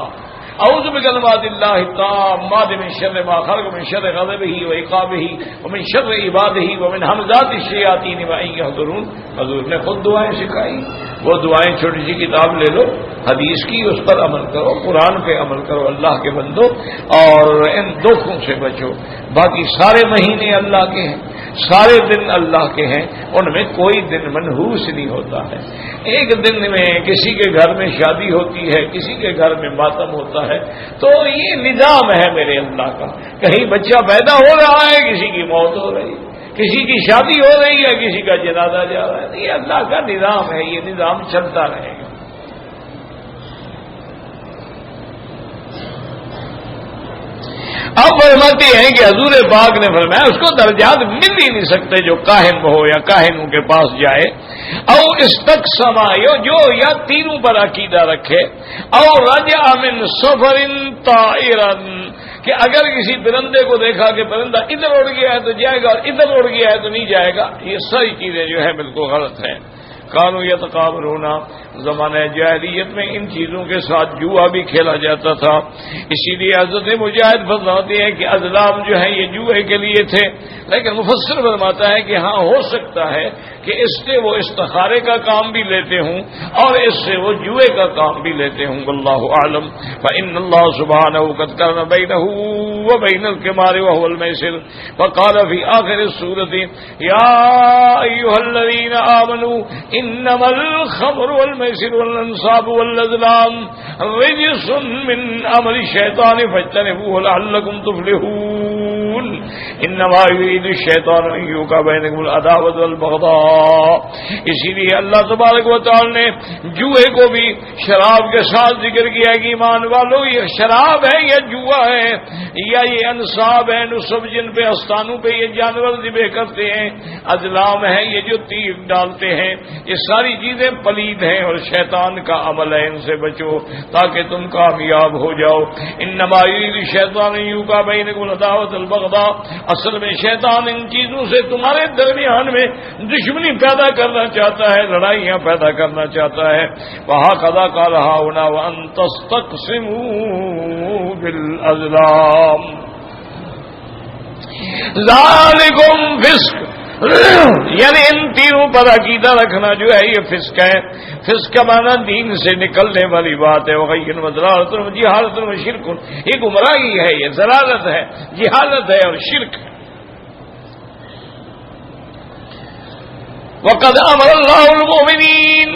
اعوذ بکلمات اللہ التامات من شر ما خلق، من شر غضبہ وعقابہ ومن شر عبادہ ومن ہمزات الشیاطین وان یحضرون۔ حضور نے خود دعائیں سکھائی، وہ دعائیں چھوٹی سی کتاب لے لو حدیث کی، اس پر عمل کرو، قرآن پہ عمل کرو اللہ کے بندو، اور ان دکھوں سے بچو۔ باقی سارے مہینے اللہ کے ہیں، سارے دن اللہ کے ہیں، ان میں کوئی دن منحوس نہیں ہوتا ہے۔ ایک دن میں کسی کے گھر میں شادی ہوتی ہے، کسی کے گھر میں ماتم ہوتا ہے، تو یہ نظام ہے میرے اللہ کا۔ کہیں بچہ پیدا ہو رہا ہے، کسی کی موت ہو رہی ہے، کسی کی شادی ہو رہی ہے، کسی کا جنازہ جا رہا ہے، یہ اللہ کا نظام ہے، یہ نظام چلتا رہے گا۔ اب فرماتے ہیں کہ حضور پاک نے فرمایا اس کو درجات مل ہی نہیں سکتے جو کاہن ہو یا کاہنوں کے پاس جائے، او استقسم، جو یا تینوں پر عقیدہ رکھے، او رجع من سفر طائرا، کہ اگر کسی پرندے کو دیکھا کہ پرندہ ادھر اڑ گیا ہے تو جائے گا اور ادھر اڑ گیا ہے تو نہیں جائے گا، یہ ساری چیزیں جو ہے بالکل غلط ہیں۔ کانو یتقابرون، زمانہ جاہلیت میں ان چیزوں کے ساتھ جوا بھی کھیلا جاتا تھا، اسی لیے حضرت مجاہد فرماتے ہیں کہ ازلام جو ہیں یہ جوئے کے لیے تھے، لیکن مفسر فرماتا ہے کہ ہاں ہو سکتا ہے کہ اس سے وہ استخارے کا کام بھی لیتے ہوں اور اس سے وہ جوئے کا کام بھی لیتے ہوں. واللہ اعلم. فإن اللہ سبحانہ قد قرن بینہ وبین القمار وهو المیسر. وقال فی آخر السورة یا ایھا الذین آمنوا انما الخمر والمیسر والانصاب والازلام رجس من عمل الشیطان فاجتنبوه لعلکم تفلحون. انما یرید الشیطان ان یوقع بینکم العداوۃ والبغضاء. اسی لیے اللہ تبارک و تعالی نے جوئے کو بھی شراب کے ساتھ ذکر کیا کہ ایمان والو یہ شراب ہے یا جوا ہے یا یہ انصاب ہے، نصب جن پہ استانوں پہ یہ جانور ذبح کرتے ہیں، ازلام ہے یہ جو تیر ڈالتے ہیں، یہ ساری چیزیں پلید ہیں اور شیطان کا عمل ہے، ان سے بچو تاکہ تم کامیاب ہو جاؤ. انما یرید الشیطان ان یوقع بینکم العداوۃ والبغضاء. اصل میں شیطان ان چیزوں سے تمہارے درمیان میں دشمنی پیدا کرنا چاہتا ہے، لڑائیاں پیدا کرنا چاہتا ہے. وہاں قضا کا رہا ہونا وان تستقسموا بالازلام ذالکم فسق. یعنی ان تینوں پر عقیدہ رکھنا جو ہے یہ فسق ہے. فسق کا معنی دین سے نکلنے والی بات ہے. وغیر وضلالۃ جہالۃ و شرک. یہ گمراہی ہے، یہ ضلالت ہے، جہالت ہے اور شرک ہے. وقد امر اللہ المؤمنین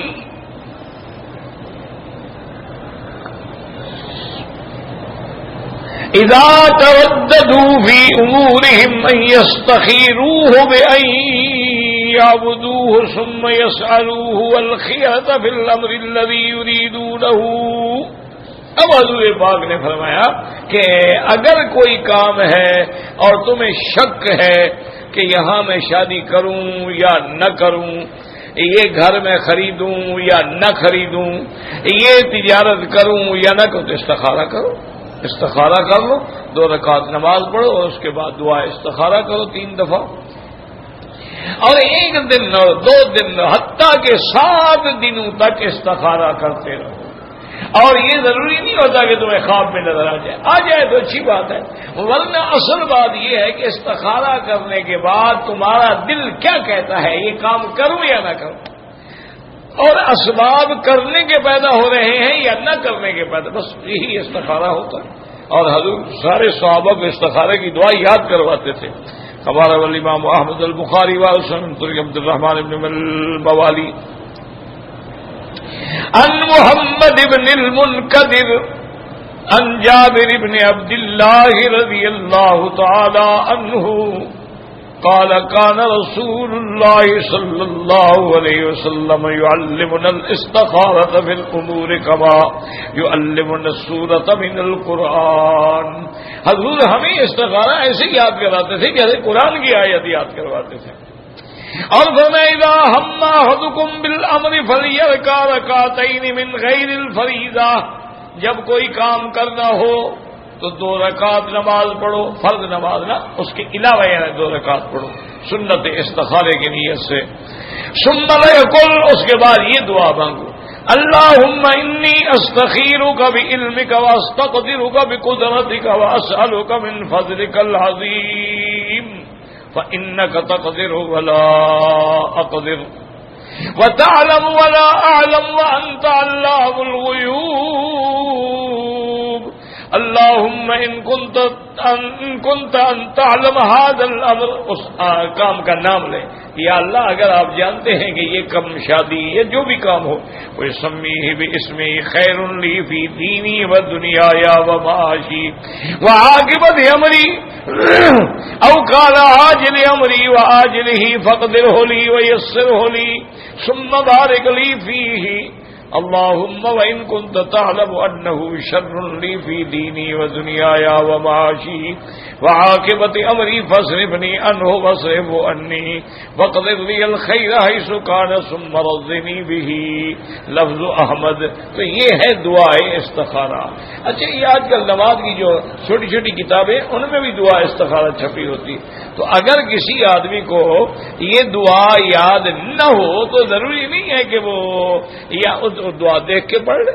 اذا ترددوا في امورهم ان يستخيروه بان يعبدوه ثم يسألوه الخيرة في الامر الذي يريدونه. اب حضور پاک نے فرمایا کہ اگر کوئی کام ہے اور تمہیں شک ہے کہ یہاں میں شادی کروں یا نہ کروں، یہ گھر میں خریدوں یا نہ خریدوں، یہ تجارت کروں یا نہ کروں، تو استخارہ کرو. استخارہ کر لو، 2 رکعت نماز پڑھو اور اس کے بعد دعا استخارہ کرو 3 دفعہ. اور 1 دن اور 2 دن حتیٰ کہ 7 دنوں تک استخارہ کرتے رہو. اور یہ ضروری نہیں ہوتا کہ تمہیں خواب میں نظر آ جائے تو اچھی بات ہے، ورنہ اصل بات یہ ہے کہ استخارہ کرنے کے بعد تمہارا دل کیا کہتا ہے، یہ کام کروں یا نہ کروں، اور اسباب کرنے کے پیدا ہو رہے ہیں یا نہ کرنے کے پیدا، بس یہی استخارہ ہوتا ہے. اور حضور سارے صحابہ کو استخارے کی دعا یاد کرواتے تھے. ہمارا امام احمد البخاری وسلم عبد الرحمن بن البوالی ان محمد بن المنکدر ان جابر بن عبد اللہ رضی اللہ تعالی عنہ قال كان رسول الله صلى الله عليه وسلم يعلمنا الاستخارة في الأمور كما يعلمنا السورة من القرآن. حضور ہمیں استخارہ ایسے یاد کراتے تھے جیسے قرآن کی آیت یاد کرواتے تھے. اور فرمایا اذا هم احدكم بالامر فليركع ركعتين من غير الفريضة. جب کوئی کام کرنا ہو تو 2 رکعت نماز پڑھو، فرض نماز نہ، اس کے علاوہ یعنی 2 رکعت پڑھو سنت استخارے کی نیت سے. ثم يقول، اس کے بعد یہ دعا مانگو اللهم انی استخیرک بعلمک واستقدرک بقدرتک واسألک من فضلک العظیم فإنک تقدر ولا اقدر وتعلم ولا اعلم وانت علام الغیوب. اللهم ان كنت ان تعلم هذا الامر. اس کام کا نام لے، یا اللہ اگر آپ جانتے ہیں کہ یہ کم شادی یا جو بھی کام ہو، کوئی سمیہ باسمی خیر لی فی دینی و دنیای و معاشی وعاقبت امری او قال عاجل امری وآجلہ فقدرہ لی ویسرہ لی ثم بارک لی فیہ. اللهم وإن كنت تعلم أنه شر لي في ديني ودنياي ومعاشي وعاقبة أمري فاصرفني عنه واصرفه عني واقدر لي الخير حيث كان ثم رضني به. لفظ احمد. تو یہ ہے دعائے استخارہ. اچھا یہ آج کل نماز کی جو چھوٹی چھوٹی کتابیں ان میں بھی دعا استخارہ چھپی ہوتی، تو اگر کسی آدمی کو یہ دعا یاد نہ ہو تو ضروری نہیں ہے کہ وہ یا دعا دیکھ کے پڑھ لے،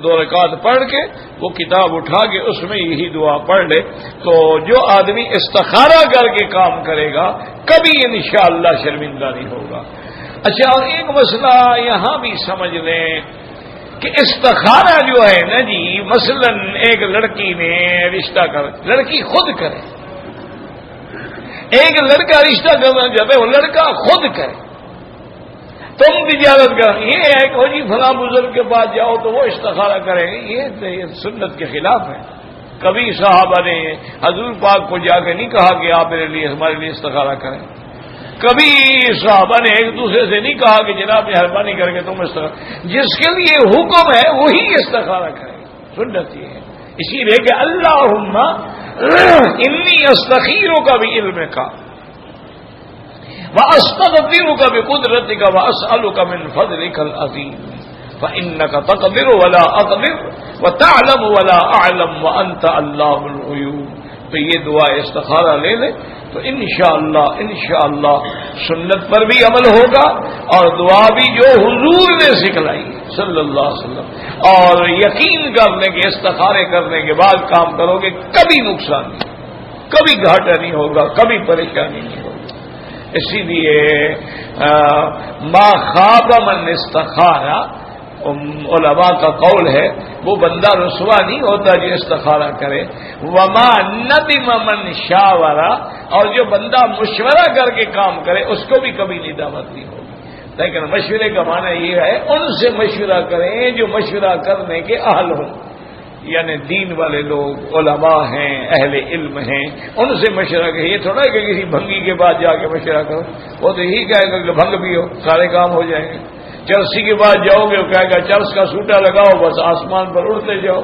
2 رکعت پڑھ کے وہ کتاب اٹھا کے اس میں یہی دعا پڑھ لے. تو جو آدمی استخارہ کر کے کام کرے گا کبھی انشاءاللہ شرمندہ نہیں ہوگا. اچھا، اور ایک مسئلہ یہاں بھی سمجھ لیں کہ استخارہ جو ہے نا جی، مثلا ایک لڑکی نے رشتہ کر، لڑکی خود کرے، ایک لڑکا رشتہ کرنا چاہتا ہے، وہ لڑکا خود کرے، تم تجارت کر، یہ ہے کہ جی فلاں بزرگ کے پاس جاؤ تو وہ استخارہ کریں گے، یہ سنت کے خلاف ہے۔ کبھی صحابہ نے حضور پاک کو جا کے نہیں کہا کہ آپ میرے لیے، ہمارے لیے استخارہ کریں، کبھی صحابہ نے ایک دوسرے سے نہیں کہا کہ جناب مہربانی کر کے تم استخارہ، جس کے لیے حکم ہے وہی استخارہ کریں، سنت یہ ہے۔ اسی لیے کہ اللہم انی استخیرک بعلمک وَأَسْتَغْفِرُكَ بِقُدْرَتِكَ وَأَسْأَلُكَ مِنْ فَضْلِكَ الْعَظِيمِ فَإِنَّكَ تَقْدِرُ وَلَا أَقْدِرُ وَتَعْلَمُ وَلَا أَعْلَمُ وَأَنْتَ عَلَّامُ الْغُيُوبِ۔ تو یہ دعا استخارہ لے لیں تو انشاءاللہ سنت پر بھی عمل ہوگا، اور دعا بھی جو حضور نے سکھلائی صلی اللہ علیہ وسلم، اور یقین کر لیں کہ استخارے کرنے کے بعد کام کرو گے کبھی نقصان نہیں، کبھی گھاٹا نہیں ہوگا، کبھی پریشانی نہیں ہوگی۔ اسی لیے ما خاب من استخارہ، علماء کا قول ہے، وہ بندہ رسوا نہیں ہوتا جو استخارہ کرے۔ وما ندم من شاورہ، اور جو بندہ مشورہ کر کے کام کرے اس کو بھی کبھی ندامت نہیں ہوگی۔ لیکن مشورے کا معنی یہ ہے ان سے مشورہ کریں جو مشورہ کرنے کے اہل ہوں، یعنی دین والے لوگ، علماء ہیں، اہل علم ہیں، ان سے مشورہ کریں۔ یہ تھوڑا کہ کسی بھنگی کے بعد جا کے مشورہ کرو، وہ تو یہی کہے گا کہ بھنگ پیو سارے کام ہو جائیں گے۔ چرسی کے بعد جاؤ گے وہ کہے گا چرس کا سوٹا لگاؤ، بس آسمان پر اڑتے جاؤ،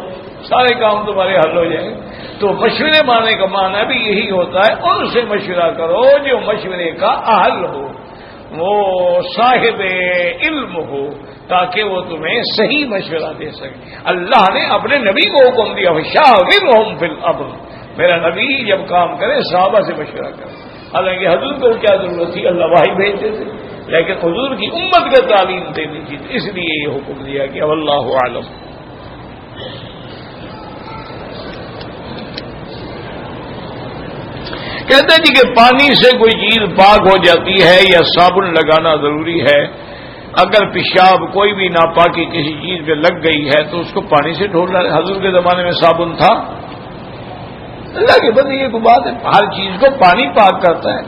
سارے کام تمہارے حل ہو جائیں گے۔ تو مشورے ماننے کا معنی بھی یہی ہوتا ہے، ان سے مشورہ کرو جو مشورے کا اہل ہو، وہ صاحب علم ہو، تاکہ وہ تمہیں صحیح مشورہ دے سکے۔ اللہ نے اپنے نبی کو حکم دیا وشاورہم فی الامر، میرا نبی جب کام کرے صحابہ سے مشورہ کرے۔ حالانکہ حضور کو کیا ضرورت تھی، اللہ وحی بھیجتے تھے، لیکن حضور کی امت کو تعلیم دینی تھی، اس لیے یہ حکم دیا کہ واللہ اعلم۔ کہتے ہیں جی کہ پانی سے کوئی چیز پاک ہو جاتی ہے یا صابن لگانا ضروری ہے؟ اگر پیشاب کوئی بھی ناپاکی کسی چیز پہ لگ گئی ہے تو اس کو پانی سے دھونا۔ حضور کے زمانے میں صابن تھا؟ اللہ کے بندے یہ کوئی بات ہے، ہر چیز کو پانی پاک کرتا ہے۔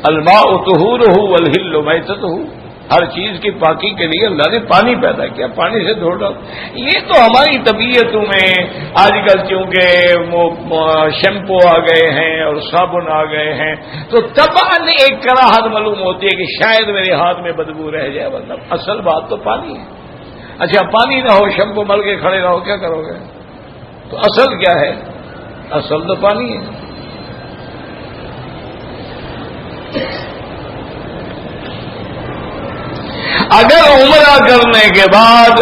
الماء طہورہ والحل میتتہ، ہر چیز کی پاکی کے لیے اللہ نے پانی پیدا کیا، پانی سے دھو ڈالو۔ یہ تو ہماری طبیعتوں میں آج کل چونکہ شیمپو آ گئے ہیں اور صابن آ گئے ہیں تو طبعاً ایک کراہت معلوم ہوتی ہے کہ شاید میرے ہاتھ میں بدبو رہ جائے، ورنہ اصل بات تو پانی ہے۔ اچھا پانی نہ ہو، شیمپو مل کے کھڑے رہو، کیا کرو گے؟ تو اصل کیا ہے؟ اصل تو پانی ہے۔ اگر عمرہ کرنے کے بعد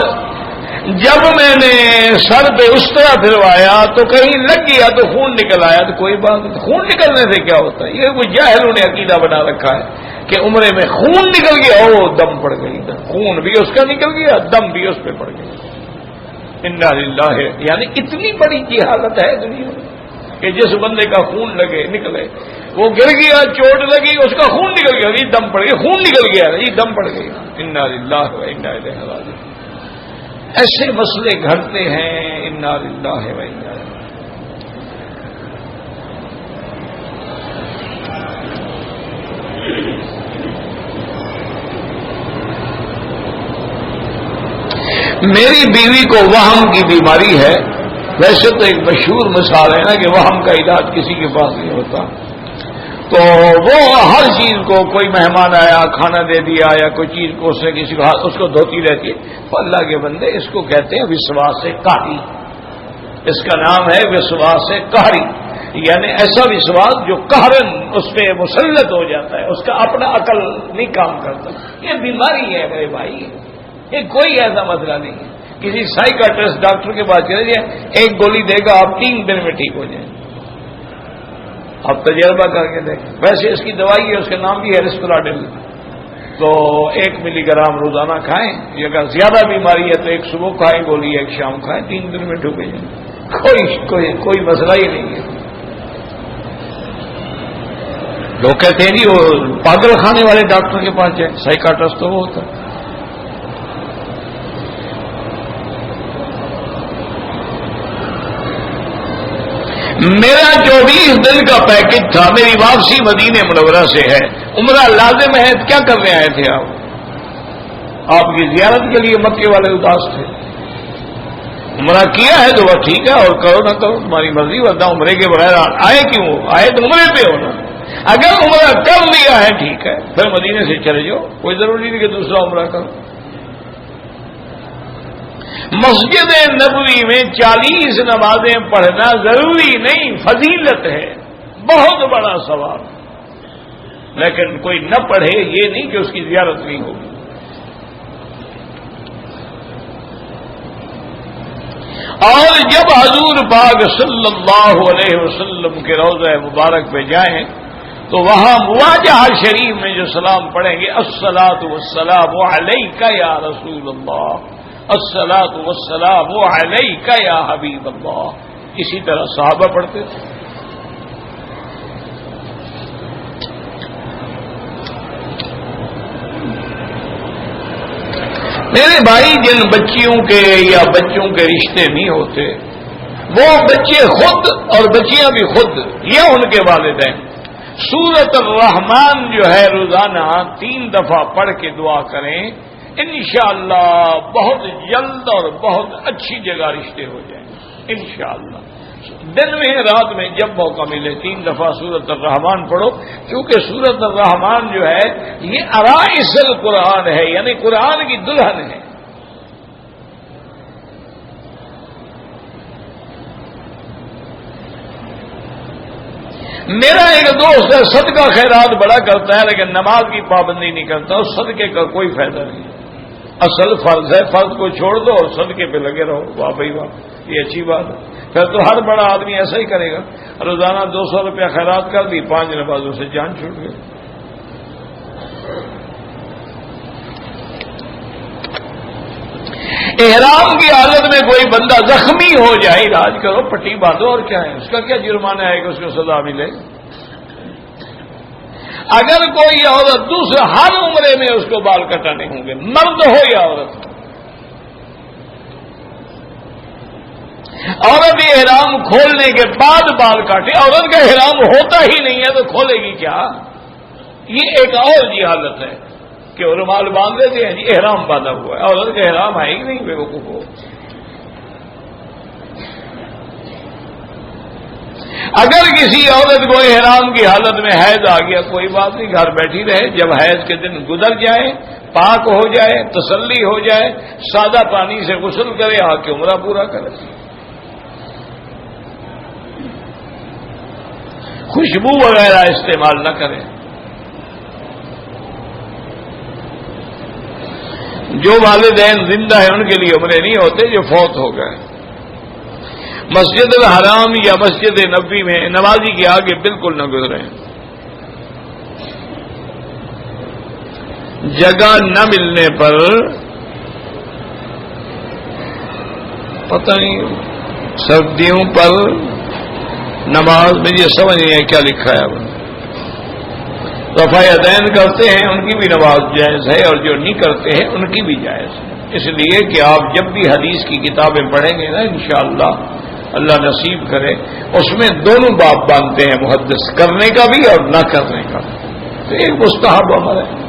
جب میں نے سر پہ اس طرح پھروایا تو کہیں لگ گیا تو خون نکل آیا تو کوئی بات نہیں، خون نکلنے سے کیا ہوتا ہے؟ یہ کوئی جاہلوں نے عقیدہ بنا رکھا ہے کہ عمرے میں خون نکل گیا، او دم پڑ گئی، خون بھی اس کا نکل گیا، دم بھی اس پہ پڑ گیا۔ انا للہ، یعنی اتنی بڑی جہالت ہے دنیا میں کہ جس بندے کا خون نکلے، وہ گر گیا، چوٹ لگی، اس کا خون نکل گیا، یہ دم پڑ گیا، خون نکل گیا، یہ دم پڑ گئی۔ انا للہ و انا الیہ راجعون۔ ایسے مسئلے گھٹتے ہیں، انا للہ و انا الیہ۔ میری بیوی کو وہم کی بیماری ہے، ویسے تو ایک مشہور مثال ہے نا کہ وہم کا علاج کسی کے پاس نہیں ہوتا، تو وہ ہر چیز کو، کوئی مہمان آیا کھانا دے دیا یا کوئی چیز کو اس نے کسی کو اس کو دھوتی رہتی ہے، تو اللہ کے بندے اس کو کہتے ہیں وسواس قہری، اس کا نام ہے وسواس قہری، یعنی ایسا وسواس جو قہرن اس پہ مسلط ہو جاتا ہے، اس کا اپنا عقل نہیں کام کرتا۔ یہ بیماری ہے میرے بھائی، یہ کوئی ایسا مسئلہ نہیں ہے۔ کسی سائیکاٹرسٹ ڈاکٹر کے پاس چلے جائیں، ایک گولی دے گا، آپ 3 دن میں ٹھیک ہو جائیں، آپ تجربہ کر کے دیکھیں۔ ویسے اس کی دوائی ہے، اس کا نام بھی ہے رسپراڈل، تو 1 ملی گرام روزانہ کھائیں، اگر زیادہ بیماری ہے تو ایک صبح کھائیں گولی، ایک شام کھائیں، 3 دن میں ٹھیک ہو جائیں، کوئی مسئلہ ہی نہیں ہے۔ لوگ کہتے ہیں جی وہ پاگل خانے والے ڈاکٹر کے پاس جائیں، سائیکاٹرسٹ تو وہ ہوتا ہے۔ میرا 24 دن کا پیکج تھا، میری واپسی مدینہ منورہ سے ہے، عمرہ لازم ہے، کیا کرنے آئے تھے آپ کی زیارت کے لیے مکے والے اداس تھے۔ عمرہ کیا ہے تو وہ ٹھیک ہے، اور کرو نہ کرو تمہاری مرضی، ورنہ عمرے کے بغیر آئے کیوں؟ آئے تو عمرے پہ ہو نا۔ اگر عمرہ کر لیا ہے ٹھیک ہے، پھر مدینے سے چلے جاؤ، کوئی ضروری نہیں کہ دوسرا عمرہ کرو۔ مسجد نبوی میں 40 نمازیں پڑھنا ضروری نہیں، فضیلت ہے، بہت بڑا ثواب، لیکن کوئی نہ پڑھے یہ نہیں کہ اس کی زیارت نہیں ہوگی۔ اور جب حضور پاک صلی اللہ علیہ وسلم کے روضہ مبارک پہ جائیں تو وہاں مواجہ شریف میں جو سلام پڑھیں گے، الصلاۃ والسلام علیک یا رسول اللہ، الصلاۃ والسلام علیک یا حبیب اللہ، اسی طرح صحابہ پڑھتے تھے۔ میرے بھائی، جن بچیوں کے یا بچوں کے رشتے نہیں ہوتے، وہ بچے خود اور بچیاں بھی خود یا ان کے والدین سورۃ الرحمن جو ہے روزانہ 3 دفعہ پڑھ کے دعا کریں، انشاءاللہ بہت جلد اور بہت اچھی جگہ رشتے ہو جائیں گے انشاءاللہ۔ دن میں رات میں جب موقع ملے 3 دفعہ سورۃ الرحمن پڑھو، کیونکہ سورۃ الرحمن جو ہے یہ عرائس القرآن ہے، یعنی قرآن کی دلہن ہے۔ میرا ایک دوست ہے، صدقہ خیرات بڑا کرتا ہے لیکن نماز کی پابندی نہیں کرتا، اور صدقے کا کوئی فائدہ نہیں۔ اصل فرض ہے، فرض کو چھوڑ دو اور صدقے پہ لگے رہو، واہ بھائی واہ، یہ اچھی بات ہے۔ پھر تو ہر بڑا آدمی ایسا ہی کرے گا، روزانہ 200 روپیہ خیرات کر دی، 5 نمازوں سے جان چھوٹ گئی۔ احرام کی حالت میں کوئی بندہ زخمی ہو جائے، علاج کرو، پٹی باندھو، اور کیا ہے، اس کا کیا جرمانہ ہے کہ اس کو سزا ملے۔ اگر کوئی عورت دوسرا ہر عمرے میں اس کو بال کٹانے ہوں گے، مرد ہو یا عورت، عورت احرام کھولنے کے بعد بال کاٹے، عورت کا احرام ہوتا ہی نہیں ہے تو کھولے گی کیا؟ یہ ایک اور جی حالت ہے کہ وہ رومال باندھ دیتے ہیں، جی احرام باندھا ہوا ہے، عورت کا احرام ہے ہی نہیں، بیوقوف ہو۔ اگر کسی عورت کو احرام کی حالت میں حیض آ گیا، کوئی بات نہیں، گھر بیٹھی رہے، جب حیض کے دن گزر جائے، پاک ہو جائے، تسلی ہو جائے، سادہ پانی سے غسل کرے، آ کے عمرہ پورا کرے۔ خوشبو وغیرہ استعمال نہ کریں۔ جو والدین زندہ ہیں ان کے لیے عمرے نہیں ہوتے، جو فوت ہو گئے۔ مسجد الحرام یا مسجد نبوی میں نمازی کے آگے بالکل نہ گزریں۔ جگہ نہ ملنے پر پتہ نہیں سردیوں پر نماز میں یہ سمجھ نہیں ہے کیا لکھا ہے۔ رفع یدین کرتے ہیں ان کی بھی نماز جائز ہے، اور جو نہیں کرتے ہیں ان کی بھی جائز ہے، اس لیے کہ آپ جب بھی حدیث کی کتابیں پڑھیں گے نا انشاءاللہ اللہ نصیب کرے، اس میں دونوں باب باندھتے ہیں، محدث کرنے کا بھی اور نہ کرنے کا، تو ایک مستحب عمل ہے۔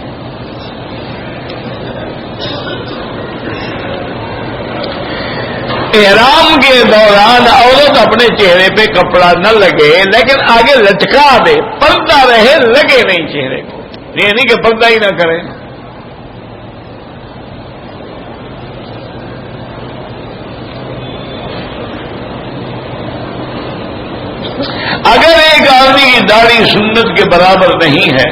احرام کے دوران عورت اپنے چہرے پہ کپڑا نہ لگے، لیکن آگے لٹکا دے، پردہ رہے، لگے نہیں چہرے کو، یہ نہیں کہ پردہ ہی نہ کرے۔ اگر ایک آدمی کی داڑھی سنت کے برابر نہیں ہے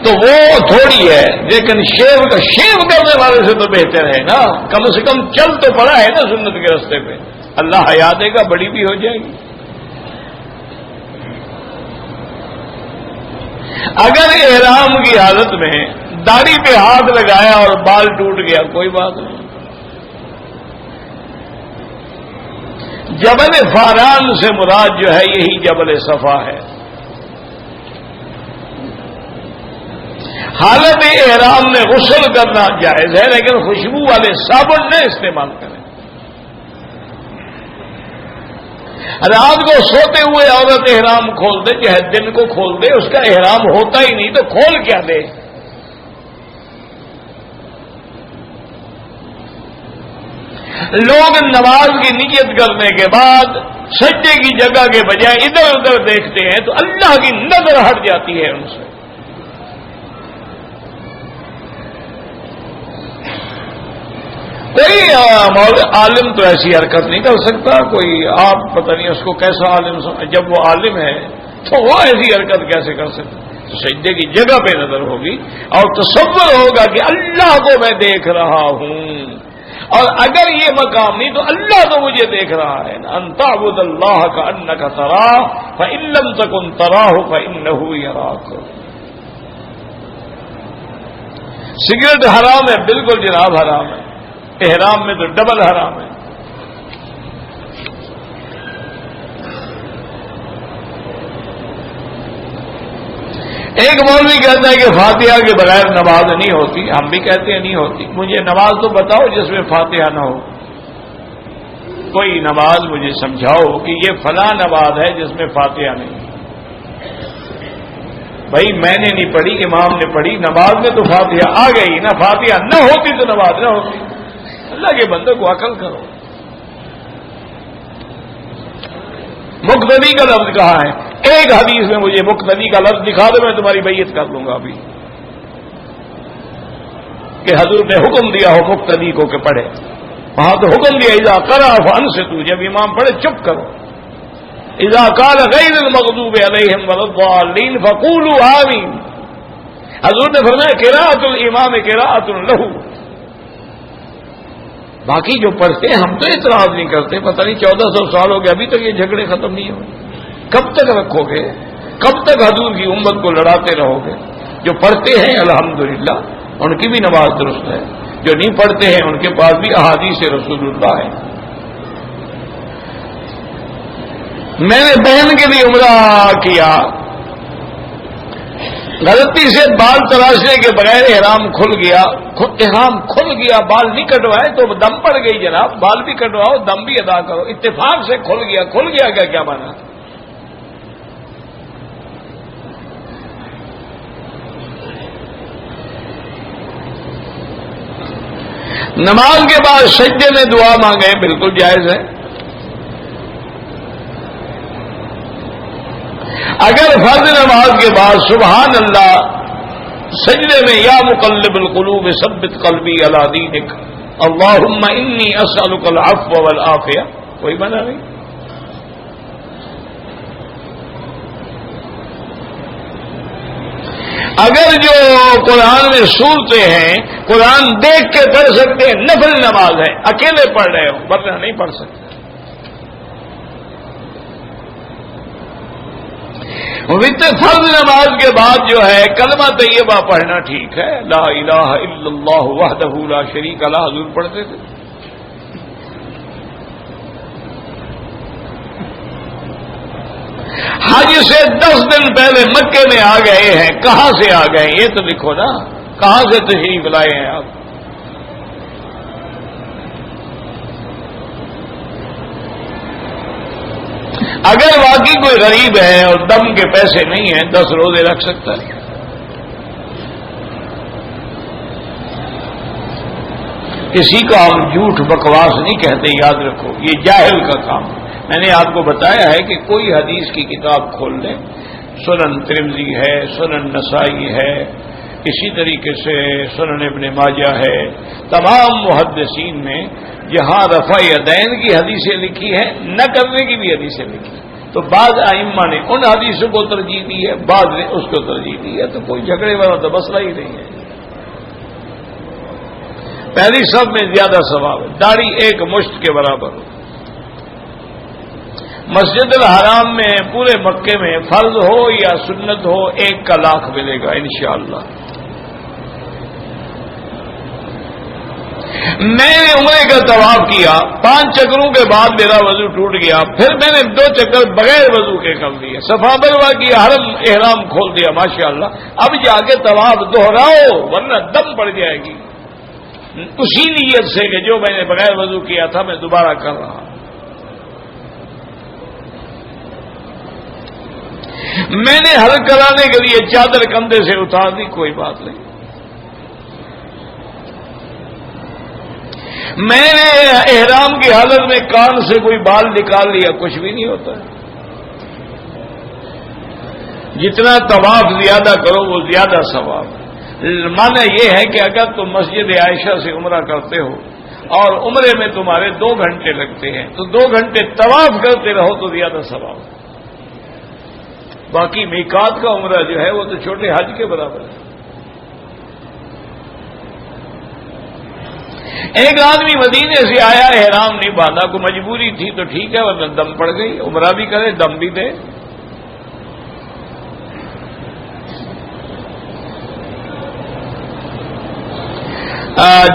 تو وہ تھوڑی ہے، لیکن شیو کرنے والے سے تو بہتر ہے نا، کم سے کم چل تو پڑا ہے نا سنت کے راستے پہ، اللہ حیا دے گا، بڑی بھی ہو جائے گی۔ اگر احرام کی حالت میں داڑھی پہ ہاتھ لگایا اور بال ٹوٹ گیا، کوئی بات نہیں۔ جبل فاران سے مراد جو ہے یہی جبل صفا ہے۔ حالت احرام میں غسل کرنا جائز ہے، لیکن خوشبو والے صابن نہ استعمال کریں۔ رات کو سوتے ہوئے عورت احرام کھول دے، چاہے دن کو کھول دے، اس کا احرام ہوتا ہی نہیں تو کھول کیا دے؟ لوگ نماز کی نیت کرنے کے بعد سجدے کی جگہ کے بجائے ادھر ادھر دیکھتے ہیں تو اللہ کی نظر ہٹ جاتی ہے ان سے۔ کوئی عالم تو ایسی حرکت نہیں کر سکتا، کوئی آپ پتہ نہیں اس کو کیسا عالم جب وہ عالم ہے تو وہ ایسی حرکت کیسے کر سکتا؟ تو سجدے کی جگہ پہ نظر ہوگی اور تصور ہوگا کہ اللہ کو میں دیکھ رہا ہوں، اور اگر یہ مقام نہیں تو اللہ تو مجھے دیکھ رہا ہے۔ ان تعبد اللہ کانک تراہ فإن لم تکن تراہ فإنہ یراک۔ سگریٹ حرام ہے، بالکل جناب حرام ہے، احرام میں تو ڈبل حرام ہے۔ ایک مولوی کہتا ہے کہ فاتحہ کے بغیر نماز نہیں ہوتی، ہم بھی کہتے ہیں نہیں ہوتی۔ مجھے نماز تو بتاؤ جس میں فاتحہ نہ ہو، کوئی نماز مجھے سمجھاؤ کہ یہ فلاں نماز ہے جس میں فاتحہ نہیں۔ بھائی میں نے نہیں پڑھی، امام نے پڑھی، نماز میں تو فاتحہ آ گئی نا، فاتحہ نہ ہوتی تو نماز نہ ہوتی۔ اللہ کے بندے کو عقل کرو۔ مقتدی کا لفظ کہاں ہے؟ ایک حدیث میں مجھے مقتدی کا لفظ دکھا دو، میں تمہاری بیعت کر لوں گا ابھی، کہ حضور نے حکم دیا ہو مقتدی کو کہ پڑھے۔ وہاں تو حکم دیا اذا قرأ فانصتوا، جب امام پڑھے چپ کرو۔ اذا قال غیر المغضوب علیہم ولا الضالین فقولوا آمین، حضور نے فرمایا قراءۃ الامام قراءۃ لہ۔ باقی جو پڑھتے ہیں ہم تو اعتراض نہیں کرتے، پتہ نہیں 1400 سال ہو گئے ابھی تک یہ جھگڑے ختم نہیں ہوئے۔ کب تک رکھو گے؟ کب تک حضور کی امت کو لڑاتے رہو گے؟ جو پڑھتے ہیں الحمدللہ ان کی بھی نماز درست ہے، جو نہیں پڑھتے ہیں ان کے پاس بھی احادیث رسول اللہ ہے۔ میں نے بہن کے لیے عمرہ کیا، غلطی سے بال تراشنے کے بغیر احرام کھل گیا، بال نہیں کٹوائے تو دم پڑ گئی جناب، بال بھی کٹواؤ دم بھی ادا کرو، اتفاق سے کھل گیا کیا مانا؟ نماز کے بعد سجدے میں دعا مانگے بالکل جائز ہے۔ اگر فرض نماز کے بعد سبحان اللہ سجدے میں یا مقلب القلوب ثبت قلبی علی دینک اللہم انی اسألک العفو والعافیہ، کوئی منع نہیں۔ اگر جو قرآن میں سورتیں ہیں قرآن دیکھ کے پڑھ سکتے ہیں، نفل نماز ہے، اکیلے پڑھ رہے ہو ورنہ نہیں پڑھ سکتے۔ فرض نماز کے بعد جو ہے کلمہ طیبہ پڑھنا ٹھیک ہے، لا الہ الا اللہ وحدہ لا شریک لہ حضور پڑھتے تھے۔ حج سے 10 دن پہلے مکے میں آ گئے ہیں، کہاں سے آ گئے یہ تو لکھو نا، کہاں سے تشریف لائے ہیں آپ؟ اگر واقعی کوئی غریب ہے اور دم کے پیسے نہیں ہیں 10 روزے رکھ سکتا ہے۔ کسی کو ہم جھوٹ بکواس نہیں کہتے، یاد رکھو یہ جاہل کا کام۔ میں نے آپ کو بتایا ہے کہ کوئی حدیث کی کتاب کھول لیں، سنن ترمذی ہے، سنن نسائی ہے، اسی طریقے سے سنن ابن ماجہ ہے، تمام محدثین نے جہاں رفع یدین کی حدیثیں لکھی ہیں نہ کرنے کی بھی حدیثیں لکھی، تو بعض ائمہ نے ان حدیثوں کو ترجیح دی ہے، بعض نے اس کو ترجیح دی ہے، تو کوئی جھگڑے والا تو مسئلہ ہی نہیں ہے۔ پہلی سب میں زیادہ ثواب ہے، داڑھی ایک مشت کے برابر ہو۔ مسجد الحرام میں پورے مکے میں فرض ہو یا سنت ہو 1 کا لاکھ ملے گا انشاءاللہ۔ میں نے عمرے کا طواف کیا، 5 چکروں کے بعد میرا وضو ٹوٹ گیا، پھر میں نے 2 چکر بغیر وضو کے کر دیے، صفا مروا کیا، حرم احرام کھول دیا، ماشاءاللہ۔ اب جا کے طواف دوہراؤ ورنہ دم پڑ جائے گی، اسی نیت سے کہ جو میں نے بغیر وضو کیا تھا میں دوبارہ کر رہا ہوں۔ میں نے حل کرانے کے لیے چادر کندھے سے اتار دی، کوئی بات نہیں۔ میں نے احرام کی حالت میں کان سے کوئی بال نکال لیا، کچھ بھی نہیں ہوتا۔ جتنا طواف زیادہ کرو وہ زیادہ ثواب۔ معنی یہ ہے کہ اگر تم مسجد عائشہ سے عمرہ کرتے ہو اور عمرے میں تمہارے 2 گھنٹے لگتے ہیں تو 2 گھنٹے طواف کرتے رہو تو زیادہ ثواب۔ باقی میقات کا عمرہ جو ہے وہ تو چھوٹے حج کے برابر ہے۔ ایک آدمی مدینے سے آیا، احرام نہیں باندھا، کو مجبوری تھی تو ٹھیک ہے، ورنہ دم پڑ گئی، عمرہ بھی کرے دم بھی دے۔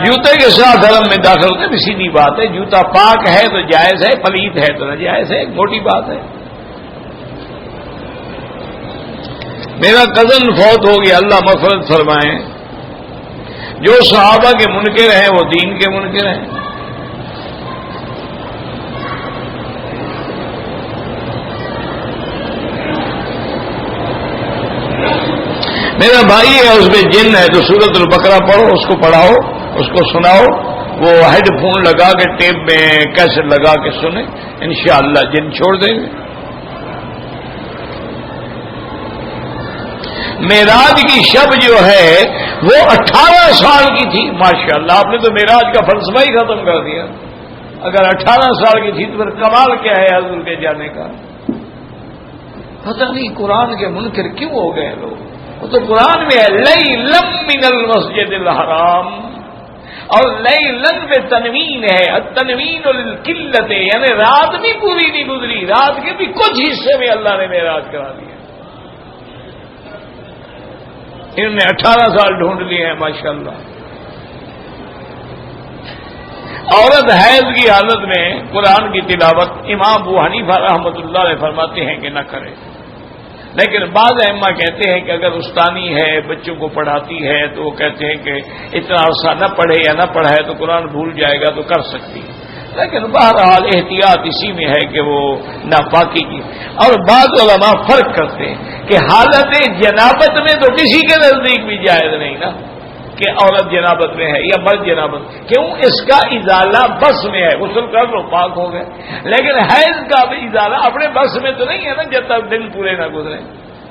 جوتے کے ساتھ حرم میں داخل ہوتے بھی سیدھی بات ہے، جوتا پاک ہے تو جائز ہے، پلید ہے تو ناجائز ہے، ایک موٹی بات ہے۔ میرا کزن فوت ہو گیا، اللہ مغفرت فرمائے۔ جو صحابہ کے منکر ہیں وہ دین کے منکر ہیں۔ میرا بھائی ہے، اس میں جن ہے تو سورۃ البقرہ پڑھو، اس کو پڑھاؤ، اس کو سناؤ، وہ ہیڈ فون لگا کے ٹیپ میں کیسٹ لگا کے سنیں، انشاءاللہ جن چھوڑ دیں گے۔ معراج کی شب جو ہے وہ 18 سال کی تھی، ماشاءاللہ۔ آپ نے تو معراج کا فلسفہ ہی ختم کر دیا۔ اگر 18 سال کی تھی تو پھر کمال کیا ہے حضور کے جانے کا؟ پتہ نہیں قرآن کے منکر کیوں ہو گئے لوگ۔ وہ تو قرآن میں ہے لیلم من المسجد الحرام، اور لیلن میں تنوین ہے، التنوین للقلت، یعنی رات بھی پوری نہیں گزری، رات کے بھی کچھ حصے میں اللہ نے معراج کرا دیا۔ انہوں نے 18 سال ڈھونڈ لیے ہیں، ماشاءاللہ۔ عورت حیض کی حالت میں قرآن کی تلاوت امام ابو حنیفہ رحمۃ اللہ علیہ فرماتے ہیں کہ نہ کرے، لیکن بعض ائمہ کہتے ہیں کہ اگر استانی ہے، بچوں کو پڑھاتی ہے، تو وہ کہتے ہیں کہ اتنا عرصہ نہ پڑھے یا نہ پڑھائے تو قرآن بھول جائے گا تو کر سکتی ہے، لیکن بہرحال احتیاط اسی میں ہے کہ وہ ناپاکی کی۔ اور بعض علماء فرق کرتے ہیں کہ حالت جنابت میں تو کسی کے نزدیک بھی جائز نہیں نا کہ عورت جنابت میں ہے یا مرد جنابت، کیوں؟ اس کا ازالہ بس میں ہے، غسل کر لو پاک ہو گئے، لیکن حیض کا بھی ازالہ اپنے بس میں تو نہیں ہے نا جب تک دن پورے نہ گزرے،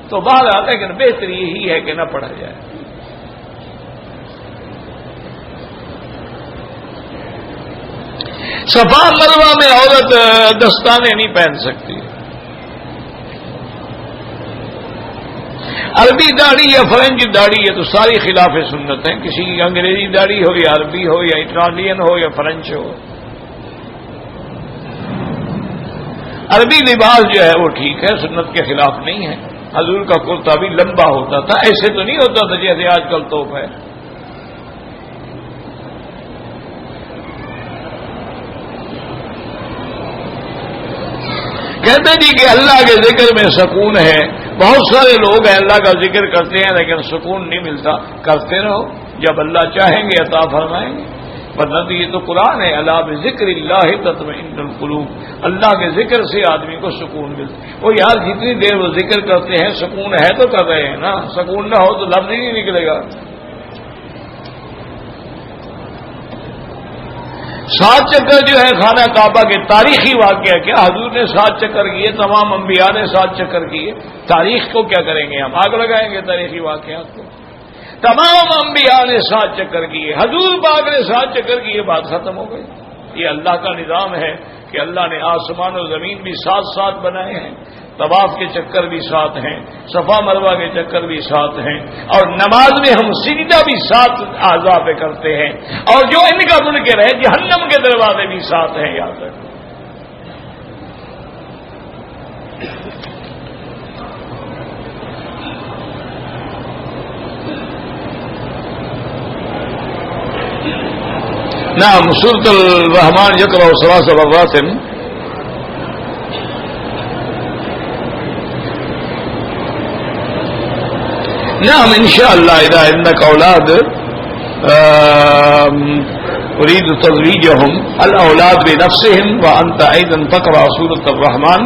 تو بہرحال لیکن بہتر یہی ہے کہ نہ پڑھا جائے۔ صفا مروہ میں عورت دستانے نہیں پہن سکتی، عربی داڑھی یا فرنچ داڑھی ہے تو ساری خلاف سنت ہیں، کسی کی انگریزی داڑھی ہو یا عربی ہو یا اٹالین ہو یا فرنچ ہو۔ عربی لباس جو ہے وہ ٹھیک ہے، سنت کے خلاف نہیں ہے۔ حضور کا کرتا بھی لمبا ہوتا تھا، ایسے تو نہیں ہوتا تھا جیسے آج کل توپ ہے۔ کہتے جی کہ اللہ کے ذکر میں سکون ہے، بہت سارے لوگ ہیں اللہ کا ذکر کرتے ہیں لیکن سکون نہیں ملتا، کرتے رہو، جب اللہ چاہیں گے عطا فرمائیں گے، ورنہ تو یہ تو قرآن ہے، الا بذکر اللہ تطمئن القلوب، اللہ کے ذکر سے آدمی کو سکون ملتا۔ وہ یار جتنی دیر وہ ذکر کرتے ہیں سکون ہے تو کر رہے ہیں نا، سکون نہ ہو تو لفظ ہی نہیں نکلے گا۔ 7 چکر جو ہے خانہ کعبہ کے تاریخی واقعہ کیا، حضور نے 7 چکر کیے، تمام انبیاء نے 7 چکر کیے، تاریخ کو کیا کریں گے ہم، آگ لگائیں گے تاریخی واقعات کو؟ تمام انبیاء نے 7 چکر کیے، حضور پاک نے 7 چکر کیے، بات ختم ہو گئی۔ یہ اللہ کا نظام ہے کہ اللہ نے آسمان و زمین بھی 7 بنائے ہیں، طواف کے چکر بھی 7 ہیں، صفا مروہ کے چکر بھی 7 ہیں، اور نماز میں ہم سجدہ بھی 7 اعضاء پہ کرتے ہیں، اور جو ان کا منکر ہے جہنم کے دروازے بھی 7 ہیں، یاد رکھیں۔ نعم سورة الرحمن يقرأ 3 مرات. نعم إن شاء الله إذا عندك أولاد أريد تزويجهم الأولاد بنفسهم وأنت أيضا تقرأ سورة الرحمن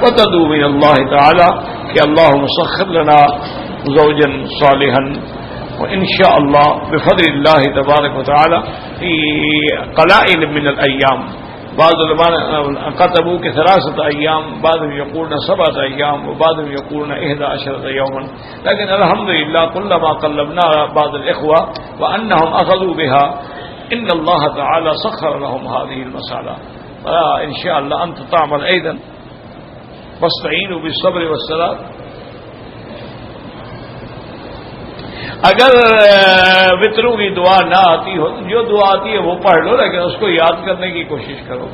وتدعو من الله تعالى کہ اللهم سخر لنا زوجا صالحا وإن شاء الله بفضل الله تبارك وتعالى في قلائل من الأيام. بعض علماء كتبوا 3 أيام، بعضهم يقولون 7 أيام، وبعضهم يقولون 11 يوما، لكن الحمد لله كلما قلبنا بعض الإخوة وأنهم أخذوا بها إن الله تعالى سخر لهم هذه المسألة. فإن شاء الله أنت تعمل أيضا واستعينوا بالصبر والصلاة. اگر وطروں کی دعا نہ آتی ہو، جو دعا آتی ہے وہ پڑھ لو، لیکن اس کو یاد کرنے کی کوشش کرو.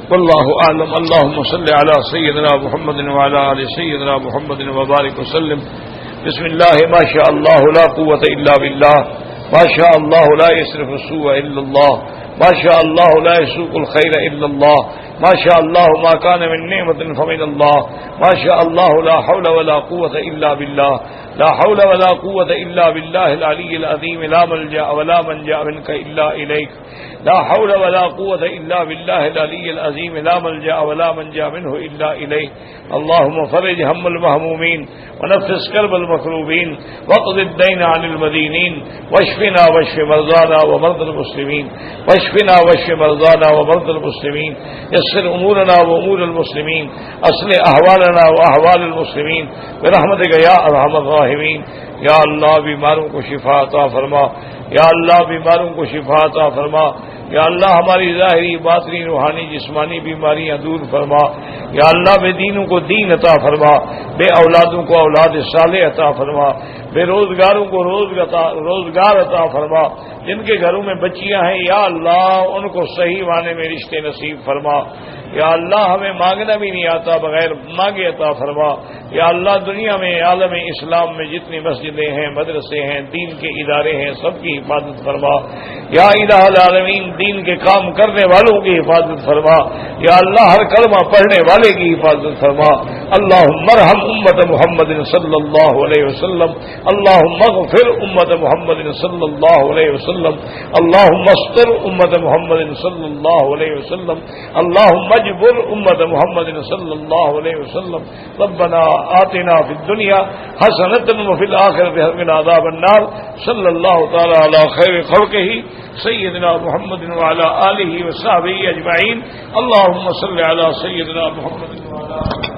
واللہ اعلم. اللهم صل على سيدنا محمد وعلى آل سيدنا محمد وبارك وسلم. بسم الله ما شاء الله لا قوة إلا بالله، ما شاء الله لا يصرف السوء إلا الله، ما شاء الله لا يسوق الخير إلا الله، ما شاء الله ما كان من نعمة فمن الله، ما شاء الله لا حول ولا قوة إلا بالله، لا حول ولا قوة إلا بالله العلي العظيم، لا ملجأ ولا منجأ منك إلا إليك، لا حول ولا قوة إلا بالله العلي العظيم، لا ملجأ ولا منجأ منه إلا إليه. اللهم فرج هم المهمومين ونفس كرب المكروبين واقض الدين عن المدينين واشفنا واشف مرضانا ومرضى المسلمين، واشفنا واشف مرضانا ومرضى المسلمين، يسر أمورنا وأمور المسلمين، أصلح أحوالنا وأحوال المسلمين برحمتك يا أرحم الراحمين. یا اللہ بیماروں کو شفا عطا فرما، یا اللہ بیماروں کو شفا عطا فرما، یا اللہ ہماری ظاہری باطنی روحانی جسمانی بیماریاں دور فرما، یا اللہ بے دینوں کو دین عطا فرما، بے اولادوں کو اولاد صالح عطا فرما، بے روزگاروں کو روزگار عطا فرما، جن کے گھروں میں بچیاں ہیں یا اللہ ان کو صحیح معنی میں رشتے نصیب فرما. یا اللہ ہمیں مانگنا بھی نہیں آتا، بغیر مانگے عطا فرما. یا اللہ دنیا میں عالم اسلام میں جتنی مسجدیں ہیں، مدرسے ہیں، دین کے ادارے ہیں، سب کی حفاظت فرما. یا الہ العالمین دین کے کام کرنے والوں کی حفاظت فرما. یا اللہ ہر کلمہ پڑھنے والے کی حفاظت فرما. اللہم ارحم امت محمد صلی اللہ علیہ وسلم، اللہم اغفر امت محمد صلی اللہ علیہ وسلم، اللہم استر امت محمد صلی اللہ علیہ وسلم، اللہم اجبر امت محمد صلی اللہ علیہ وسلم. ربنا آتنا فی الدنیا حسنۃ وفی الآخرۃ حسنۃ وقنا عذاب النار. صلی اللہ تعالی علی خیر خلقہ سیدنا محمد وعلی آلہ وصحبہ اجمعین. اللہم صل علی سیدنا محمد وعلی